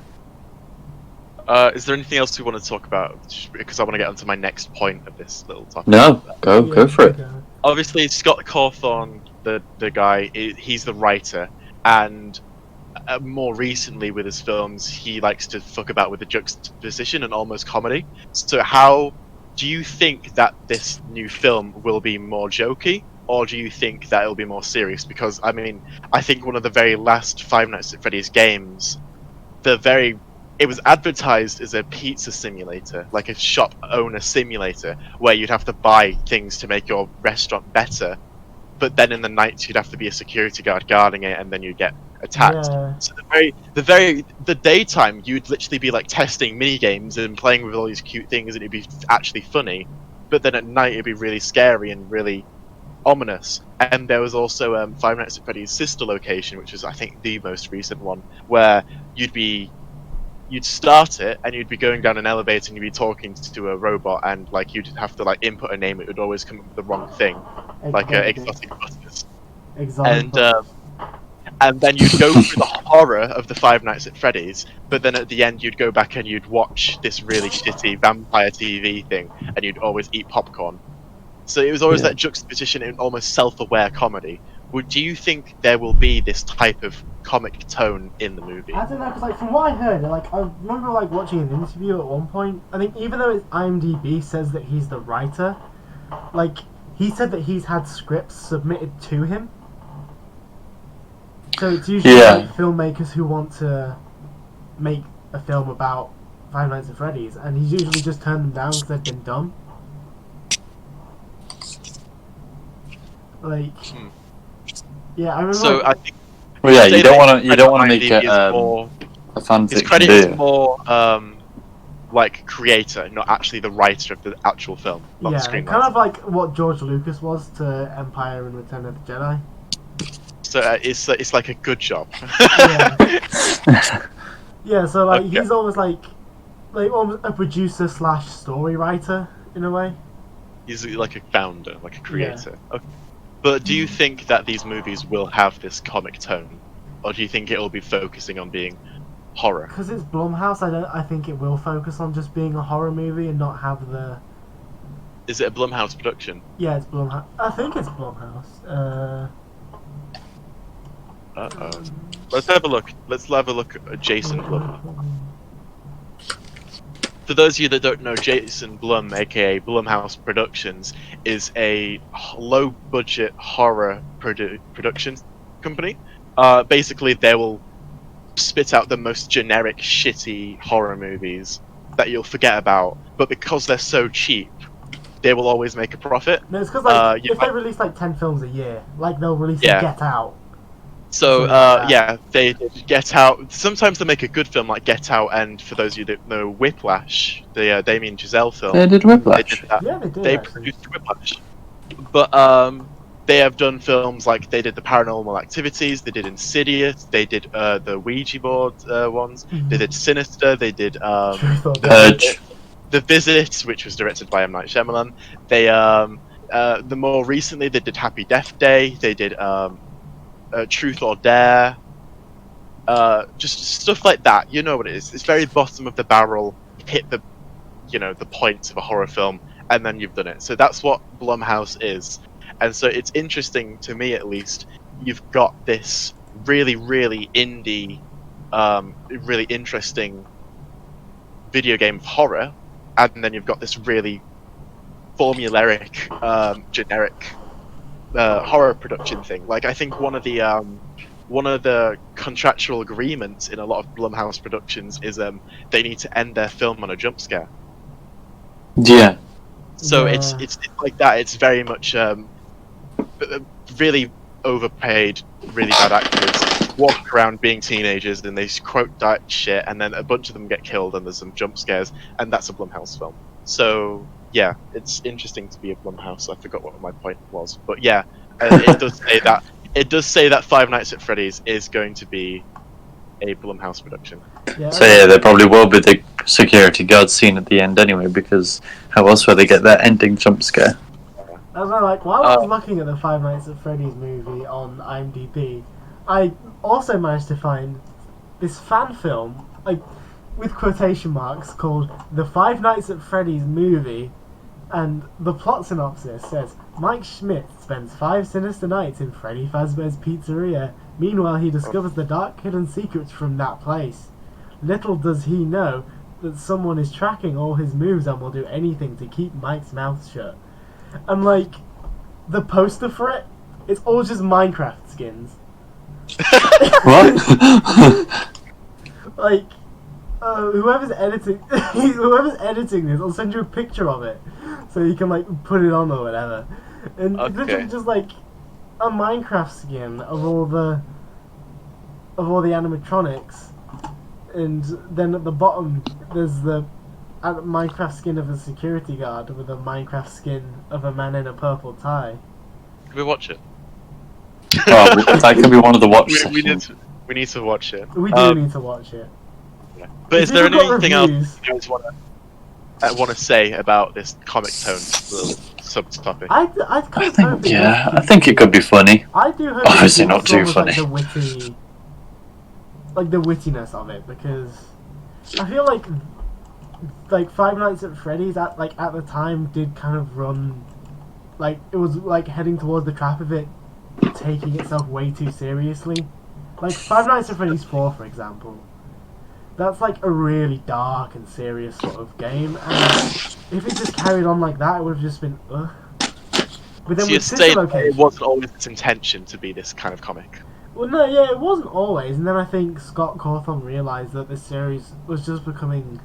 Is there anything else we want to talk about? Because I want to get onto my next point of this little topic. No, go for it. Obviously, Scott Cawthon, the guy, he's the writer, and more recently with his films, he likes to fuck about with the juxtaposition and almost comedy. So how do you think that this new film will be more jokey, or do you think that it'll be more serious? Because, I mean, I think one of the very last Five Nights at Freddy's games, it was advertised as a pizza simulator, like a shop owner simulator, where you'd have to buy things to make your restaurant better, but then in the nights you'd have to be a security guard guarding it, and then you'd get attacked. Yeah. So the daytime you'd literally be like testing mini games and playing with all these cute things, and it'd be actually funny, but then at night it'd be really scary and really ominous. And there was also Five Nights at Freddy's sister location, which was I think the most recent one, where you'd start it and you'd be going down an elevator and you'd be talking to a robot, and like you'd have to like input a name, it would always come up with the wrong thing, like exotic butters. And then you'd go through the horror of the Five Nights at Freddy's, but then at the end you'd go back and you'd watch this really shitty vampire TV thing, and you'd always eat popcorn. So it was always that juxtaposition in almost self-aware comedy. Do you think there will be this type of comic tone in the movie? I don't know, because like, from what I heard, like, I remember like watching an interview at one point. I think even though IMDb says that he's the writer, like, he said that he's had scripts submitted to him. So it's usually like filmmakers who want to make a film about Five Nights at Freddy's, and he's usually just turned them down because they've been dumb. Like, yeah, I remember. So I think. Well, yeah, you don't want to make it more, a fan his fiction, credit do is you? more like creator, not actually the writer of the actual film, not the Yeah, screenwriter. kind of like what George Lucas was to Empire and Return of the Jedi. So it's like a good job. Yeah. Yeah, so like Okay. he's almost like almost a producer / story writer in a way. He's like a founder, like a creator. Okay. But do you think that these movies will have this comic tone, or do you think it'll be focusing on being horror? Because it's Blumhouse, I think it will focus on just being a horror movie and not have the. Is it a Blumhouse production? Yeah, it's Blumhouse. I think it's Blumhouse. Let's have a look. Let's have a look at Jason Blum. For those of you that don't know, Jason Blum, aka Blumhouse Productions, is a low-budget horror production company. Basically, they will spit out the most generic, shitty horror movies that you'll forget about, but because they're so cheap, they will always make a profit. No, it's because like if they release like 10 films a year, like they'll release Get Out. So, they Get Out. Sometimes they make a good film like Get Out, and for those of you that know Whiplash, the Damien Chazelle film. They did Whiplash. They did that. Yeah, they did. They actually. produced Whiplash. But they have done films like they did the Paranormal Activities, they did Insidious, they did the Ouija board ones, they did Sinister, they did Purge. The Visit, which was directed by M. Night Shyamalan. They the more recently they did Happy Death Day. They did Truth or Dare. Just stuff like that. You know what it is. It's very bottom of the barrel. Hit the points of a horror film, and then you've done it. So that's what Blumhouse is. And so it's interesting to me, at least. You've got this really, really indie, really interesting video game of horror, and then you've got this really formulaic, generic horror production thing. Like, I think one of the contractual agreements in a lot of Blumhouse productions is they need to end their film on a jump scare. Yeah. So Yeah. it's like that. It's very much really overpaid, really bad actors walk around being teenagers, and they quote that shit, and then a bunch of them get killed, and there's some jump scares, and that's a Blumhouse film. So yeah, it's interesting to be a Blumhouse. I forgot what my point was, but yeah, it does say that. It does say that Five Nights at Freddy's is going to be a Blumhouse production. Yeah, So yeah, there probably will be the security guard scene at the end anyway, because how else will they get that ending jump scare? I was like, while I was looking at the Five Nights at Freddy's movie on IMDb, I also managed to find this fan film, like, with quotation marks, called The Five Nights at Freddy's Movie, and the plot synopsis says, Mike Schmidt spends 5 sinister nights in Freddy Fazbear's Pizzeria. Meanwhile, he discovers the dark hidden secrets from that place. Little does he know that someone is tracking all his moves and will do anything to keep Mike's mouth shut. And, like, the poster for it, it's all just Minecraft skins. What? Like, whoever's editing this, I'll send you a picture of it, so you can, like, put it on or whatever. And it's literally just, like, a Minecraft skin of all the animatronics, and then at the bottom there's the Minecraft skin of a security guard with a Minecraft skin of a man in a purple tie. Can we watch it? Oh, that could be one of the watch We sections. need to watch it. We do need to watch it. Yeah. But is If there you've got anything else reviews- you guys want to say about this comic tone little subtopic? I kind of hope it Yeah, does I think it could be funny. I do hope Obviously it not keeps too almost, funny. like the wittiness of it, because I feel like Five Nights at Freddy's at the time did kind of run, like, it was like heading towards the trap of it taking itself way too seriously. Like Five Nights at Freddy's 4, for example. That's like a really dark and serious sort of game, and if it just carried on like that, it would have just been ugh. But then So you're with Sister saying it Location, wasn't always its intention to be this kind of comic? well, no, yeah, it wasn't always, and then I think Scott Cawthon realised that this series was just becoming,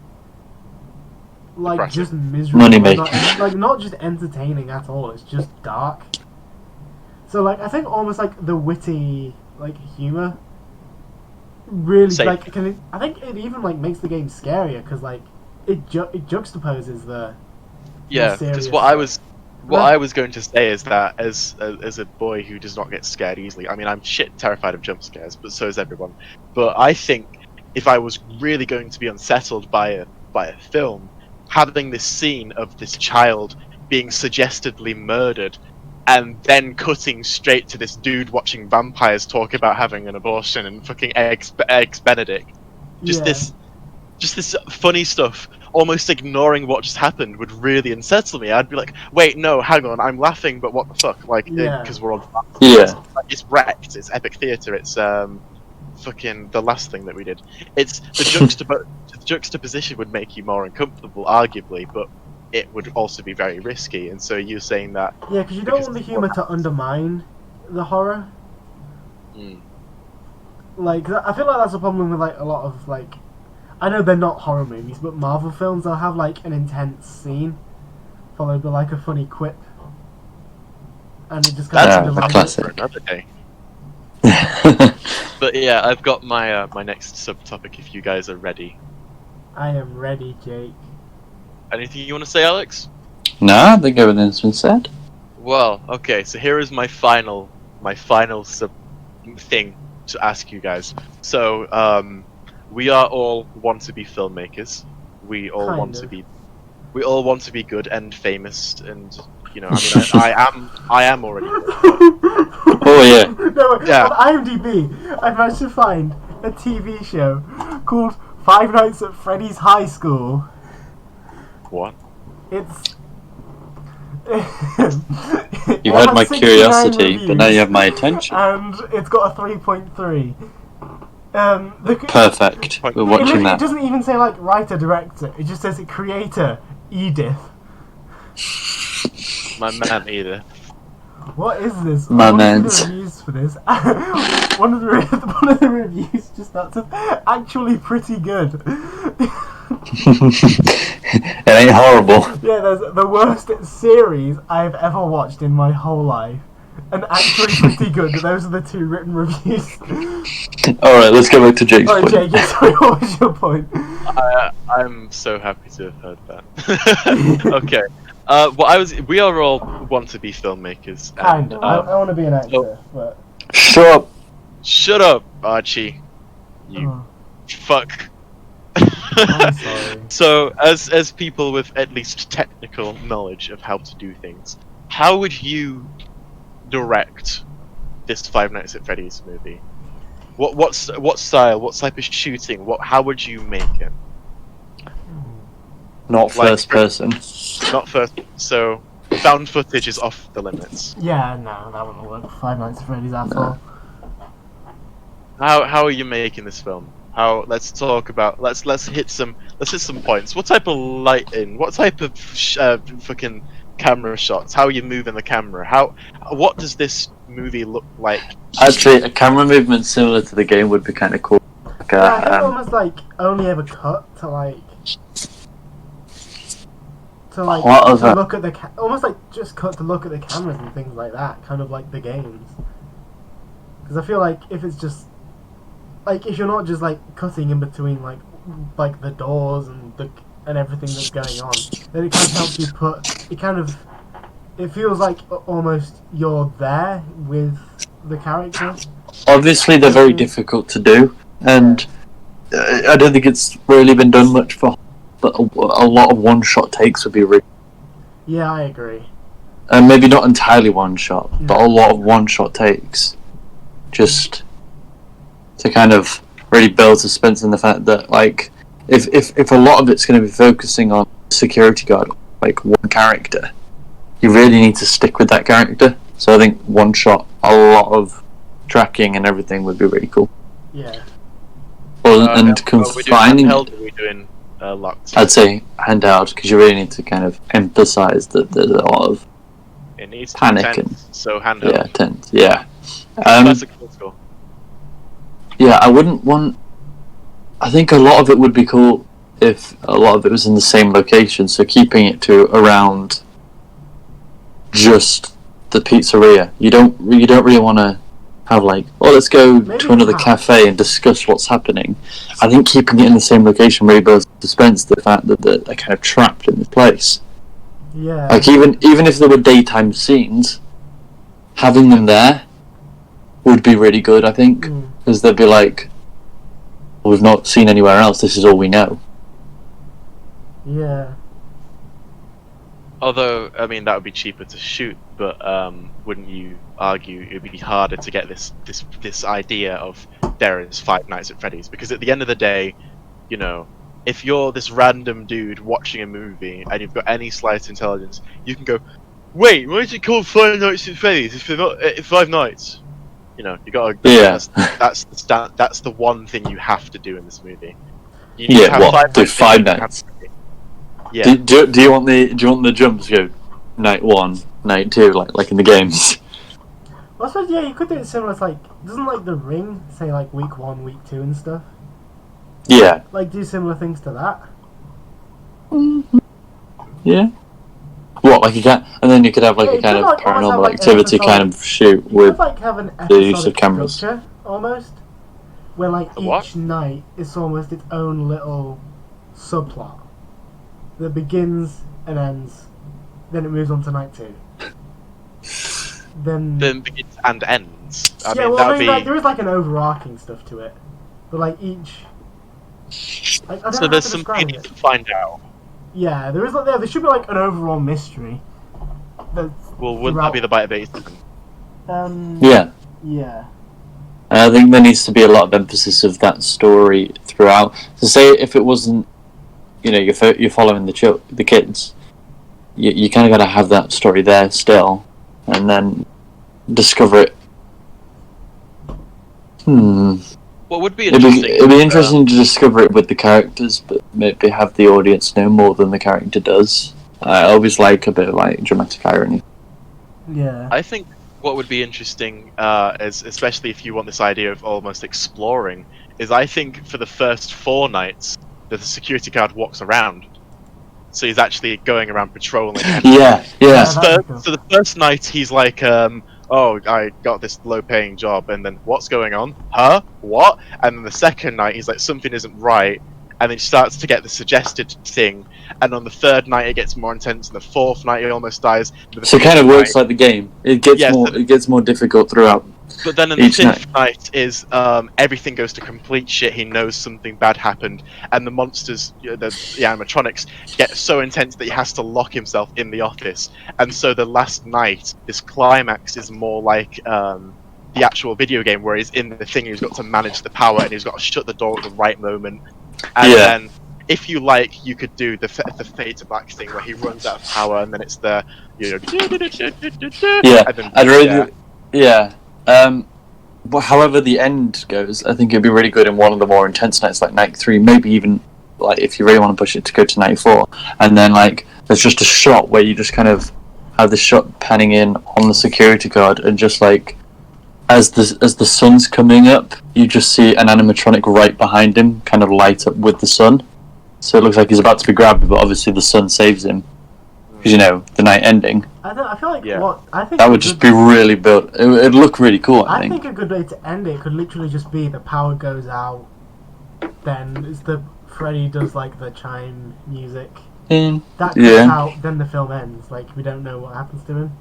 like, Depressing. just miserable. Money-making. Not just entertaining at all, it's just dark. So, like, I think almost, like, the witty, like, humour really, Same. like, I think it even, like, makes the game scarier, because, like, it juxtaposes the Yeah, because serious what stuff. I was going to say is that as a boy who does not get scared easily, I mean, I'm shit terrified of jump scares, but so is everyone. But I think if I was really going to be unsettled by a film, having this scene of this child being suggestively murdered, and then cutting straight to this dude watching vampires talk about having an abortion and fucking eggs Benedict, Yeah. just this funny stuff, almost ignoring what just happened, would really unsettle me. I'd be like, wait, no, hang on, I'm laughing, but what the fuck? Like, Yeah. because we're all Yeah. like, it's wrecked, it's epic theatre, it's fucking the last thing that we did. It's the juxtaposition would make you more uncomfortable, arguably, but it would also be very risky. And so you're saying that, Yeah, because you don't because want the it's humour more- to undermine the horror. mm, Like, I feel like that's a problem with, like, a lot of, like, I know they're not horror movies, but Marvel films, they'll have, like, an intense scene followed by, like, a funny quip. And it just kind that's Yeah, of the undermines classic. for another day. But yeah, I've got my my next subtopic if you guys are ready. I am ready, Jake. Anything you want to say, Alex? Nah, I think everything's been said. Well, okay, so here is my final sub thing to ask you guys. So, we are all want to be filmmakers. We all Kind want of. to be good and famous, and you know, I mean, I am already. Oh, yeah. No, Yeah. on IMDb, I managed to find a TV show called Five Nights at Freddy's High School. What? It's... You It had has my 69 curiosity, but now you reviews, have my attention. And it's got a 3.3. Perfect. We're watching It that. doesn't even say like writer director. It just says creator Edith. My man, Edith. What is this? My I want to man's. see the reviews for this. one of the reviews just starts with actually pretty good. It ain't horrible. Yeah, there's the worst series I've ever watched in my whole life. And actually pretty good. Those are the 2 written reviews. Alright, let's go back to Jake's Alright, point. Jake, sorry, what was your point? I'm so happy to have heard that. Okay. We are all want to be filmmakers. Kind of. I want to be an actor, but... Shut up. Shut up, Archie. You Oh, fuck. I'm sorry. So, as people with at least technical knowledge of how to do things, how would you direct this Five Nights at Freddy's movie? What style? What type of shooting? How would you make it? Not first person. Not first. So, found footage is off the limits. Yeah, no, that wouldn't work. Five Nights at Freddy's asshole. How are you making this film? Let's talk about let's hit some points. What type of lighting? What type of fucking camera shots? How are you moving the camera? What does this movie look like? Actually, a camera movement similar to the game would be kind of cool. Like Yeah, I think almost like only ever cut to look at the almost like just cut to look at the cameras and things like that, kind of like the games. Because I feel like if it's just like if you're not just like cutting in between like the doors and everything that's going on, then it kind of helps you it feels like almost you're there with the character. obviously, they're very difficult to do, and I don't think it's really been done much for. But a lot of one-shot takes would be really. Yeah, I agree. And maybe not entirely one-shot, but a lot of one-shot takes, just to kind of really build suspense in the fact that, like, if a lot of it's going to be focusing on security guard, like one character, you really need to stick with that character. So I think one-shot, a lot of tracking and everything would be really cool. Yeah. And confining. Are we doing locked? I'd say handheld, because you really need to kind of emphasize that there's a lot of It needs to panic be tense, and so handheld. yeah, tense. Yeah. Classic old school. Yeah, I wouldn't want. I think a lot of it would be cool if a lot of it was in the same location. So keeping it to around just the pizzeria. You don't really want to have like, oh, let's go to another cafe and discuss what's happening. I think keeping it in the same location really builds suspense. The fact that they're kind of trapped in this place. Yeah. Like even if there were daytime scenes, having them there would be really good. I think because they'd be like, well, we've not seen anywhere else. This is all we know. Yeah. Although, I mean, that would be cheaper to shoot, but wouldn't you argue it would be harder to get this idea of there is Five Nights at Freddy's? Because at the end of the day, you know, if you're this random dude watching a movie and you've got any slight intelligence, you can go, wait, why is it called Five Nights at Freddy's if they're not Five Nights? You know, you gotta. Yeah. That's the one thing you have to do in this movie. You need to have Five Nights. Yeah. Do you want the jumps to go night 1, night 2, like in the games? Well, I suppose you could do it similar to like, doesn't like The Ring say like week 1, week 2 and stuff? Yeah. Like do similar things to that. Yeah. What, like you can, and then you could have like a kind of like, paranormal have, like, activity kind of shoot You with could like have an the use of episodic cameras. structure almost, where like each night is almost its own little subplot that begins and ends. Then it moves on to night 2. Then begins and ends. I yeah, mean, well, that would be. like, there is like an overarching stuff to it, but like each. Like, I don't So know there's how to something you describe need it. to find out. Yeah, there is like there should be like an overall mystery. That's Well, wouldn't that be the bite of it? Yeah. Yeah. And I think there needs to be a lot of emphasis of that story throughout. So say if it wasn't, you know, you're following the kids, you kind of got to have that story there still, and then discover it. Well, What would be It'd interesting? be interesting to discover it with the characters, but maybe have the audience know more than the character does. I always like a bit of like dramatic irony. Yeah. I think what would be interesting, is especially if you want this idea of almost exploring, is I think for the first 4 nights that the security guard walks around. So he's actually going around patrolling. And Yeah. that'd be cool. So the first night he's like, oh, I got this low-paying job, and then what's going on? Huh? What? And then the second night he's like, something isn't right, and then he starts to get the suggested thing. And on the third night it gets more intense, and the fourth night he almost dies. So it kind of works like the game. It gets Yes, it gets more difficut throughout. But then in the Each fifth night is everything goes to complete shit. He knows something bad happened, and the monsters, the animatronics, get so intense that he has to lock himself in the office. And so the last night, this climax is more like the actual video game, where he's in the thing, and he's got to manage the power, and he's got to shut the door at the right moment. And then, if you like, you could do the Fade to Black thing, where he runs out of power, and then it's the I'd really but however the end goes, I think it'd be really good in one of the more intense nights, like night 3, maybe even like if you really want to push it to go to night 4, and then like there's just a shot where you just kind of have the shot panning in on the security guard, and just like as the sun's coming up, you just see an animatronic right behind him kind of light up with the sun, so it looks like he's about to be grabbed, but obviously the sun saves him, because the night ending. I feel like I think that would just be really built. It'd look really cool. I think a good way to end it could literally just be the power goes out, then Freddy does like the chime music. That goes out, then the film ends. Like we don't know what happens to him.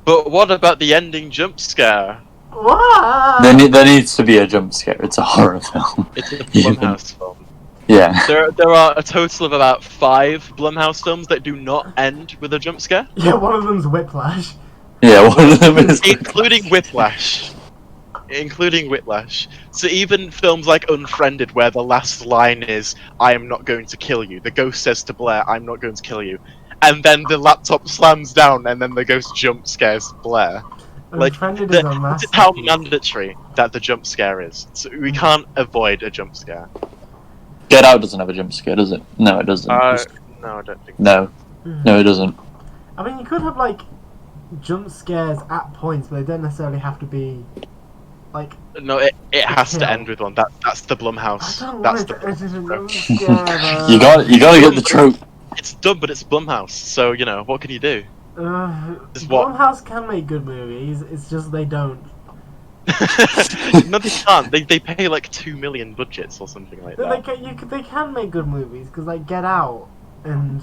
But what about the ending jump scare? What? There needs to be a jump scare. It's a horror film. It's a Blumhouse film. Yeah. There are a total of about 5 Blumhouse films that do not end with a jump scare. Yeah, one of them's Whiplash. Yeah, one of them is including Whiplash. So even films like Unfriended, where the last line is, "I am not going to kill you." The ghost says to Blair, "I'm not going to kill you," and then the laptop slams down, and then the ghost jump scares Blair. Like, this is how mandatory that the jump scare is. So we can't avoid a jump scare. Get Out doesn't have a jump scare, does it? No, it doesn't. No, I don't think so. No, it doesn't. I mean, you could have, like, jump scares at points, but they don't necessarily have to be, like... No, it has to end with one. That's the Blumhouse. I don't that's want it to end with a jump scare, you gotta get the trope. It's dumb, but it's Blumhouse, so, what can you do? Blumhouse can make good movies, it's just they don't. No, they can't. They pay like 2 million budgets or something like that. They can make good movies, because like Get Out and...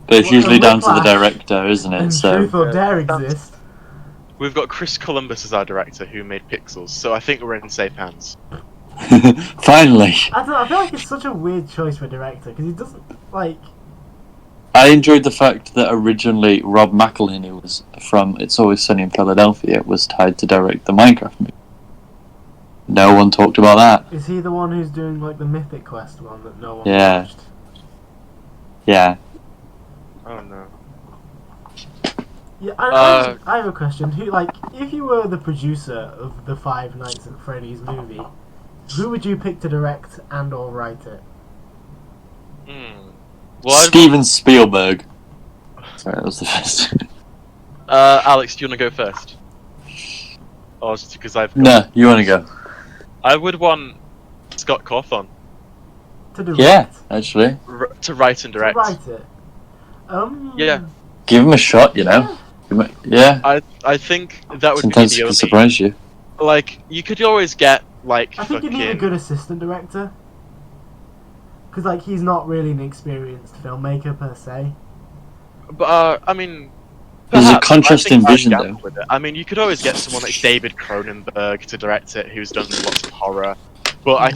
But it's usually down to the director, isn't it? And so Truth or Dare exist. We've got Chris Columbus as our director, who made Pixels, so I think we're in safe hands. Finally. I feel like it's such a weird choice for a director, because he doesn't, like... I enjoyed the fact that originally Rob McElhenney, who was from It's Always Sunny in Philadelphia, was tied to direct the Minecraft movie. No one talked about that. Is he the one who's doing like the Mythic Quest one that no one watched? Yeah. Oh no. Yeah, I have a question. If you were the producer of the Five Nights at Freddy's movie, who would you pick to direct and or write it? Steven Spielberg. Sorry, that was the first. Alex, do you want to go first? Or just because I've got... No, you want to go. I would want Scott Cawthon. To direct? Yeah, actually. To write and direct. To write it? Yeah. Give him a shot, Yeah. I think that would Sometimes be it the can only... surprise you. Like, you could always get, like, I think you need a good assistant director. Because, like, he's not really an experienced filmmaker, per se. But, I mean... There's a contrast in vision, though. With it. I mean, you could always get someone like David Cronenberg to direct it, who's done lots of horror. But I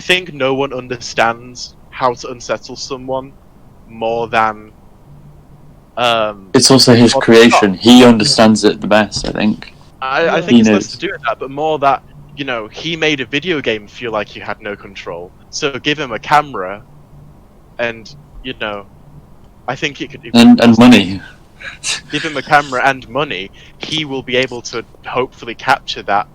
think no one understands how to unsettle someone more than... it's also his creation. He understands it the best, I think. I think it's less to do with that, but more that, he made a video game feel like he had no control. So give him a camera, and, I think it could... And money. Give him a camera and money, he will be able to hopefully capture that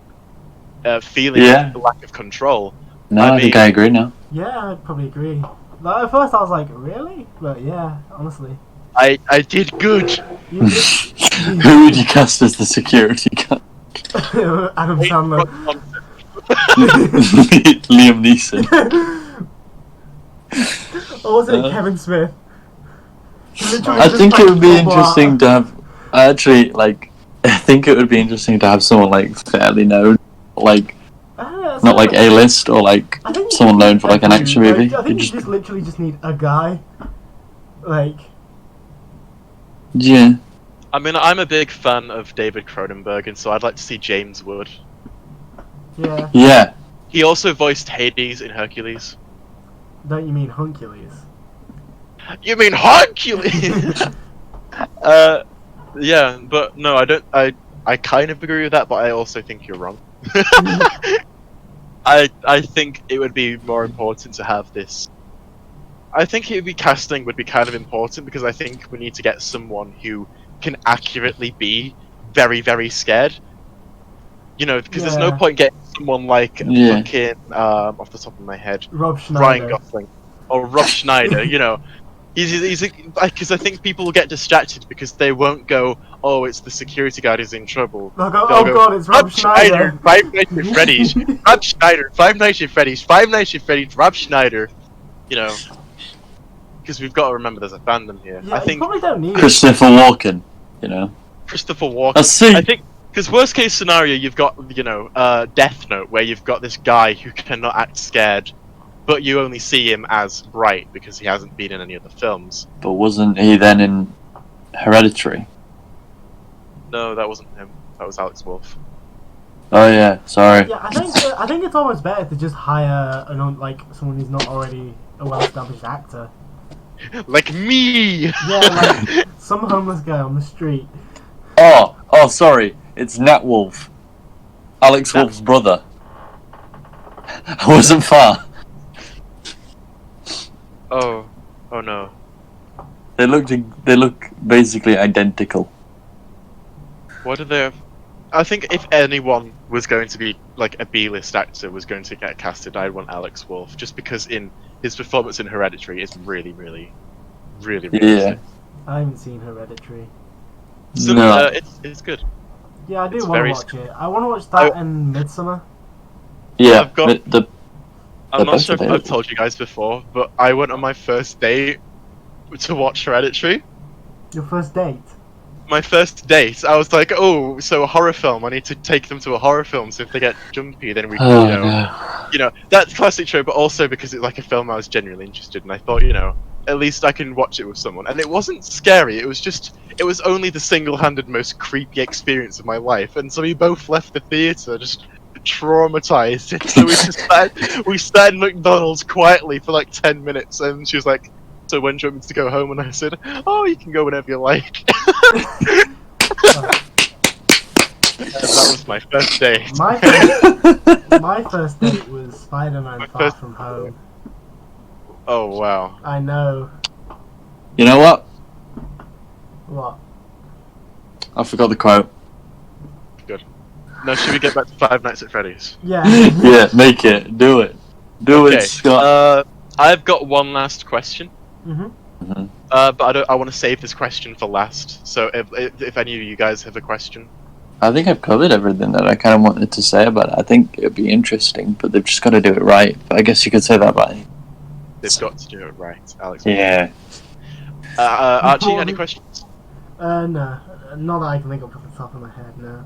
feeling Yeah. of the lack of control. No, I I think mean- I agree now. Yeah, I'd probably agree. Like, at first I was like, really? But yeah, honestly. I did good. You did. Who would you cast as the security guard? Adam Sandler. Liam Neeson. Or was it Kevin Smith? Literally I just think like it would be bubble interesting out. to have. I think it would be interesting to have someone like fairly known, like not like A-list or like I think you someone just known need for like an a action dude. movie. I think You you just- just literally just need a guy. Like, yeah. I mean, I'm a big fan of David Cronenberg, and so I'd like to see James Wood. yeah. Yeah. He also voiced Hades in Hercules. Don't you mean Huncules? You mean Hercules? Yeah, but no, I don't. I kind of agree with that, but I also think you're wrong. I think it would be more important to have this. I think casting would be kind of important because I think we need to get someone who can accurately be very, very scared. You know, because there's no Yeah. point getting someone like Yeah. fucking off the top of my head, Rob Ryan Schneider. Gosling or Rob Schneider. You know, he's because I think people will get distracted because they won't go, oh, it's the security guard who's in trouble. They'll go, They'll oh go, god, it's Rob Schneider. Five Nights at Freddy's, Rob Schneider, Five Nights at Freddy's, Five Nights at Freddy's, Rob Schneider. You know, because we've got to remember there's a fandom here. Yeah, I you think probably don't need it. Christopher Walken. You know. Christopher Walken. I see. I think because worst case scenario, you've got Death Note, where you've got this guy who cannot act scared, but you only see him as Bright because he hasn't been in any other films. But wasn't he then in Hereditary? No, that wasn't him. That was Alex Wolff. Oh yeah. Sorry. Yeah, I think it's almost better to just hire someone who's not already a well-established actor. Like me. Yeah, like some homeless guy on the street. Oh, sorry. It's Nat Wolff. Alex Nat- Wolff's brother. I wasn't far. Oh no. They look basically identical. What are they? I think if anyone was going to be like a B-list actor was going to get casted, I'd want Alex Wolff, just because in his performance in Hereditary is really Yeah. sick. I haven't seen Hereditary. No. It's good. Yeah, I do It's want to very watch it. I want to watch that and Midsummer. Yeah. I've got- the I'm They're not both sure if available. I've told you guys before, but I went on my first date to watch Hereditary. Your first date. My first date, I was like, oh, so a horror film. I need to take them to a horror film, so if they get jumpy, then we can, Oh, you know, that's classic trope, but also because it's like a film I was genuinely interested in. I thought, at least I can watch it with someone. And it wasn't scary, it was only the single-handed most creepy experience of my life. And so we both left the theatre just traumatized. And so we sat in McDonald's quietly for like 10 minutes, and she was like, so when do you want me to go home? And I said, oh, you can go whenever you like. And that was my first date. My first date was Spider-Man My Far first- From Home. Oh, wow. I know. You know what? What? I forgot the quote. Now, should we get back to Five Nights at Freddy's? Yeah. Yeah, make it. Do it. Do Okay, it, Scott. I've got one last question. Mhm. Mhm. But I want to save this question for last. So if any of you guys have a question. I think I've covered everything that I kind of wanted to say about it. I think it'd be interesting, but they've just got to do it right. But I guess you could say that about it. They've got to do it right, Alex. Yeah. Archie, any questions? No. Not that I can think of off the top of my head, no.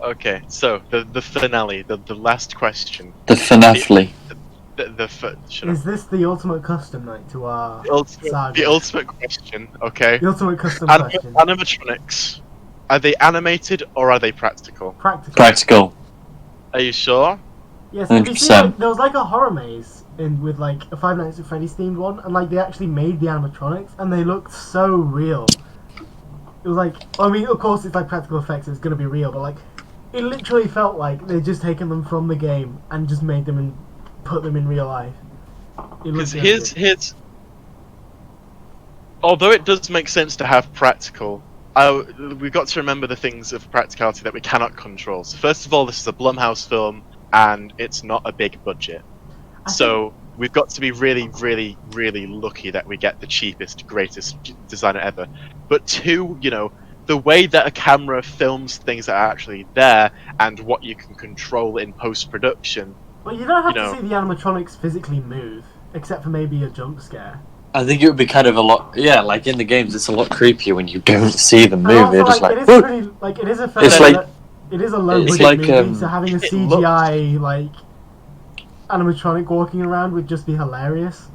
Okay, so the finale, the last question. The finale. Shut up. Is this the ultimate custom night to our The saga? ultimate question, okay? The ultimate custom question. Animatronics. Are they animated or are they practical? Practical. Practical. Are you sure? Yes, have you seen, 100%. like, there was like a horror maze with like a Five Nights at Freddy's themed one, and like they actually made the animatronics, and they looked so real. It was like, I mean, of course it's like practical effects, so it's gonna be real, but like, it literally felt like they'd just taken them from the game and just made them and put them in real life. It Because looked really good. here's although it does make sense to have practical, we've got to remember the things of practicality that we cannot control. So first of all, this is a Blumhouse film. and it's not a big budget. So we've got to be really, really, really lucky that we get the cheapest, greatest designer ever. But two, the way that a camera films things that are actually there and what you can control in post-production. Well, you don't have to see the animatronics physically move, except for maybe a jump scare. I think it would be kind of a lot. Yeah, like in the games, it's a lot creepier when you don't see them move. Also, They're just like, it is pretty, it is a fair. It is a low budget movie, so having a CGI animatronic walking around would just be hilarious.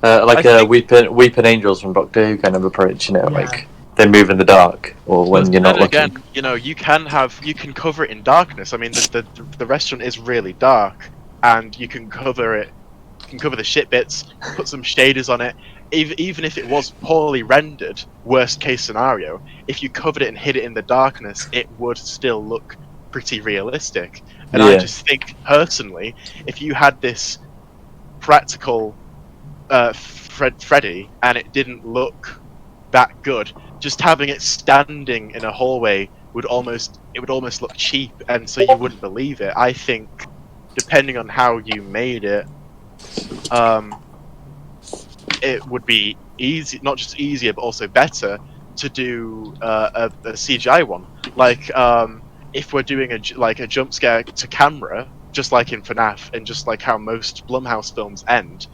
Weeping Angels from Doctor Who kind of approach, like they move in the dark or when you're not looking. Again, you can cover it in darkness. I mean, the restaurant is really dark, and you can cover it. You can cover the shit bits, put some shaders on it. Even if it was poorly rendered, worst case scenario, if you covered it and hid it in the darkness, it would still look pretty realistic. And I just think, personally, if you had this practical Freddy and it didn't look that good, just having it standing in a hallway would almost look cheap, and so you wouldn't believe it. I think, depending on how you made it, it would be easy, not just easier, but also better to do a CGI one. Like, if we're doing a jump scare to camera, just like in FNAF, and just like how most Blumhouse films end,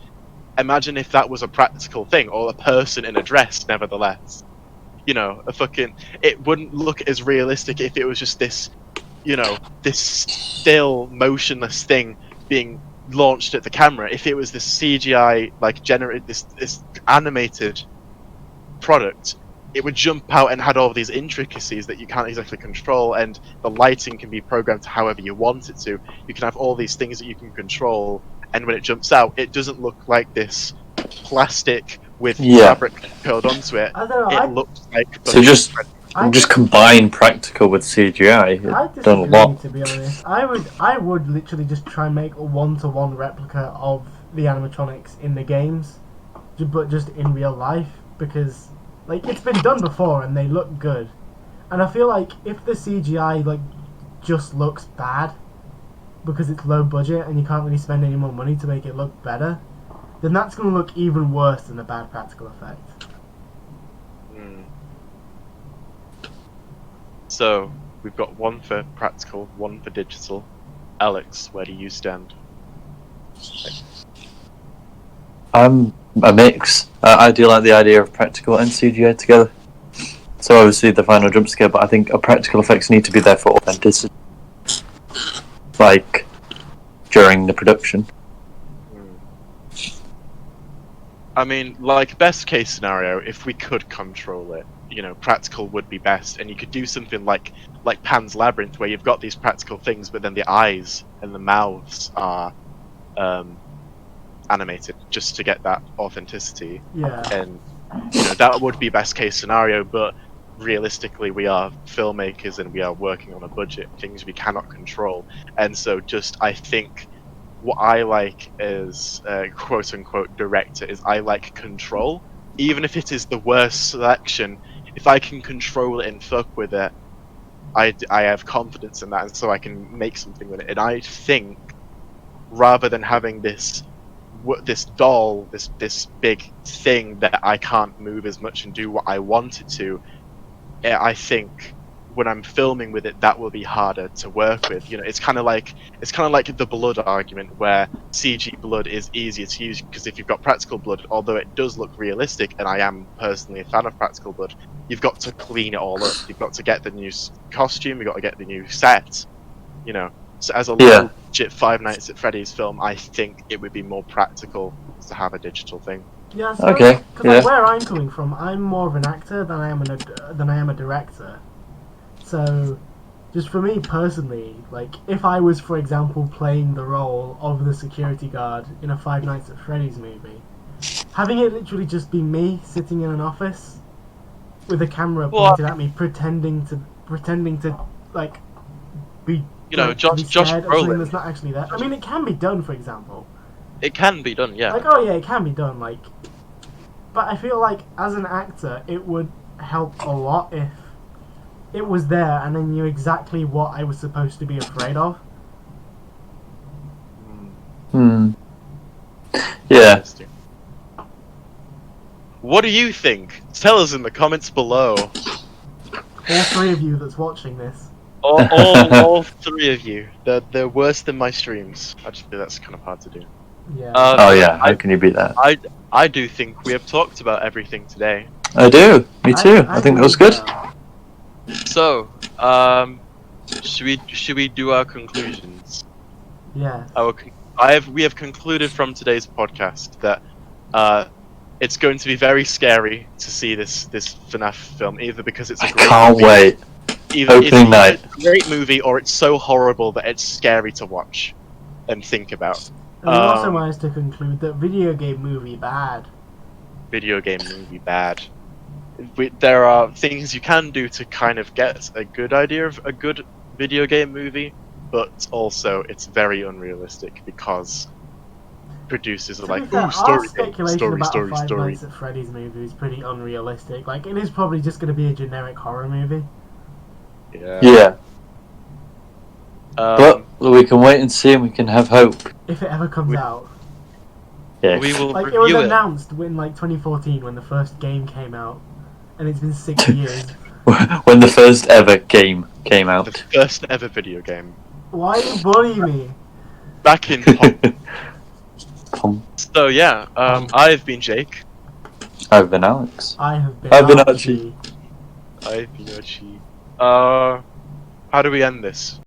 imagine if that was a practical thing, or a person in a dress, nevertheless. It wouldn't look as realistic if it was just this, this still motionless thing being launched at the camera. If it was this CGI, generated, this animated product, it would jump out and had all of these intricacies that you can't exactly control, and the lighting can be programmed to however you want it to. You can have all these things that you can control, and when it jumps out, it doesn't look like this plastic with fabric curled onto it. It looks like... So just combine practical with CGI. I disagree, to be honest. I would literally just try and make a one-to-one replica of the animatronics in the games, but just in real life, because it's been done before and they look good. And I feel like if the CGI just looks bad because it's low budget and you can't really spend any more money to make it look better, then that's going to look even worse than a bad practical effect. So, we've got one for practical, one for digital. Alex, where do you stand? I'm a mix. I do like the idea of practical and CGI together. So obviously the final jump scare, but I think practical effects need to be there for authenticity. During the production. I mean, best case scenario, if we could control it, practical would be best, and you could do something like Pan's Labyrinth, where you've got these practical things, but then the eyes and the mouths are animated, just to get that authenticity. Yeah. And that would be best case scenario, but realistically, we are filmmakers and we are working on a budget, things we cannot control, and so I think what I like as quote unquote director is I like control, even if it is the worst selection. If I can control it and fuck with it, I have confidence in that, and so I can make something with it. And I think, rather than having this doll, this big thing that I can't move as much and do what I want it to, I think when I'm filming with it, that will be harder to work with. It's kind of like the blood argument, where CG blood is easier to use, because if you've got practical blood, although it does look realistic, and I am personally a fan of practical blood, you've got to clean it all up. You've got to get the new costume, you've got to get the new set. So as a low budget Five Nights at Freddy's film, I think it would be more practical to have a digital thing. Yeah. So, okay. Because where I'm coming from, I'm more of an actor than I am a director. So, just for me personally, if I was, for example, playing the role of the security guard in a Five Nights at Freddy's movie, having it literally just be me sitting in an office with a camera pointed at me, pretending to be Josh Brolin. That's not actually there. I mean, it can be done, for example. It can be done, yeah. It can be done. But I feel like as an actor, it would help a lot if it was there and I knew exactly what I was supposed to be afraid of. Yeah. Interesting. What do you think? Tell us in the comments below. All three of you that's watching this. All three of you. They're worse than my streams. Actually, that's kind of hard to do. Yeah. Oh yeah, how can you beat that? I do think we have talked about everything today. I do. Me too. I think that was good. So, should we do our conclusions? Yeah. We have concluded from today's podcast that it's going to be very scary to see this FNAF film, either because it's a great Can't movie, wait. either Opening it's night. a great movie, or it's so horrible that it's scary to watch and think about. And we also managed to conclude that video game movie bad. Video game movie bad. There are things you can do to kind of get a good idea of a good video game movie, but also it's very unrealistic because producers are like, fair, "Ooh, story, speculation about story, a Five story." Nights at Freddy's movie is pretty unrealistic. Like, it is probably just going to be a generic horror movie. Yeah. But we can wait and see, and we can have hope. If it ever comes out. Yeah. We will Like, it was review it. announced in like 2014 when the first game came out, and it's been 6 years. When the first ever game came The out. first ever video game. Why you bully me? Back in Pop. Pom. So yeah, I've been Jake. I've been Alex. I've been Archie. Archie. I've been Archie. How do we end this?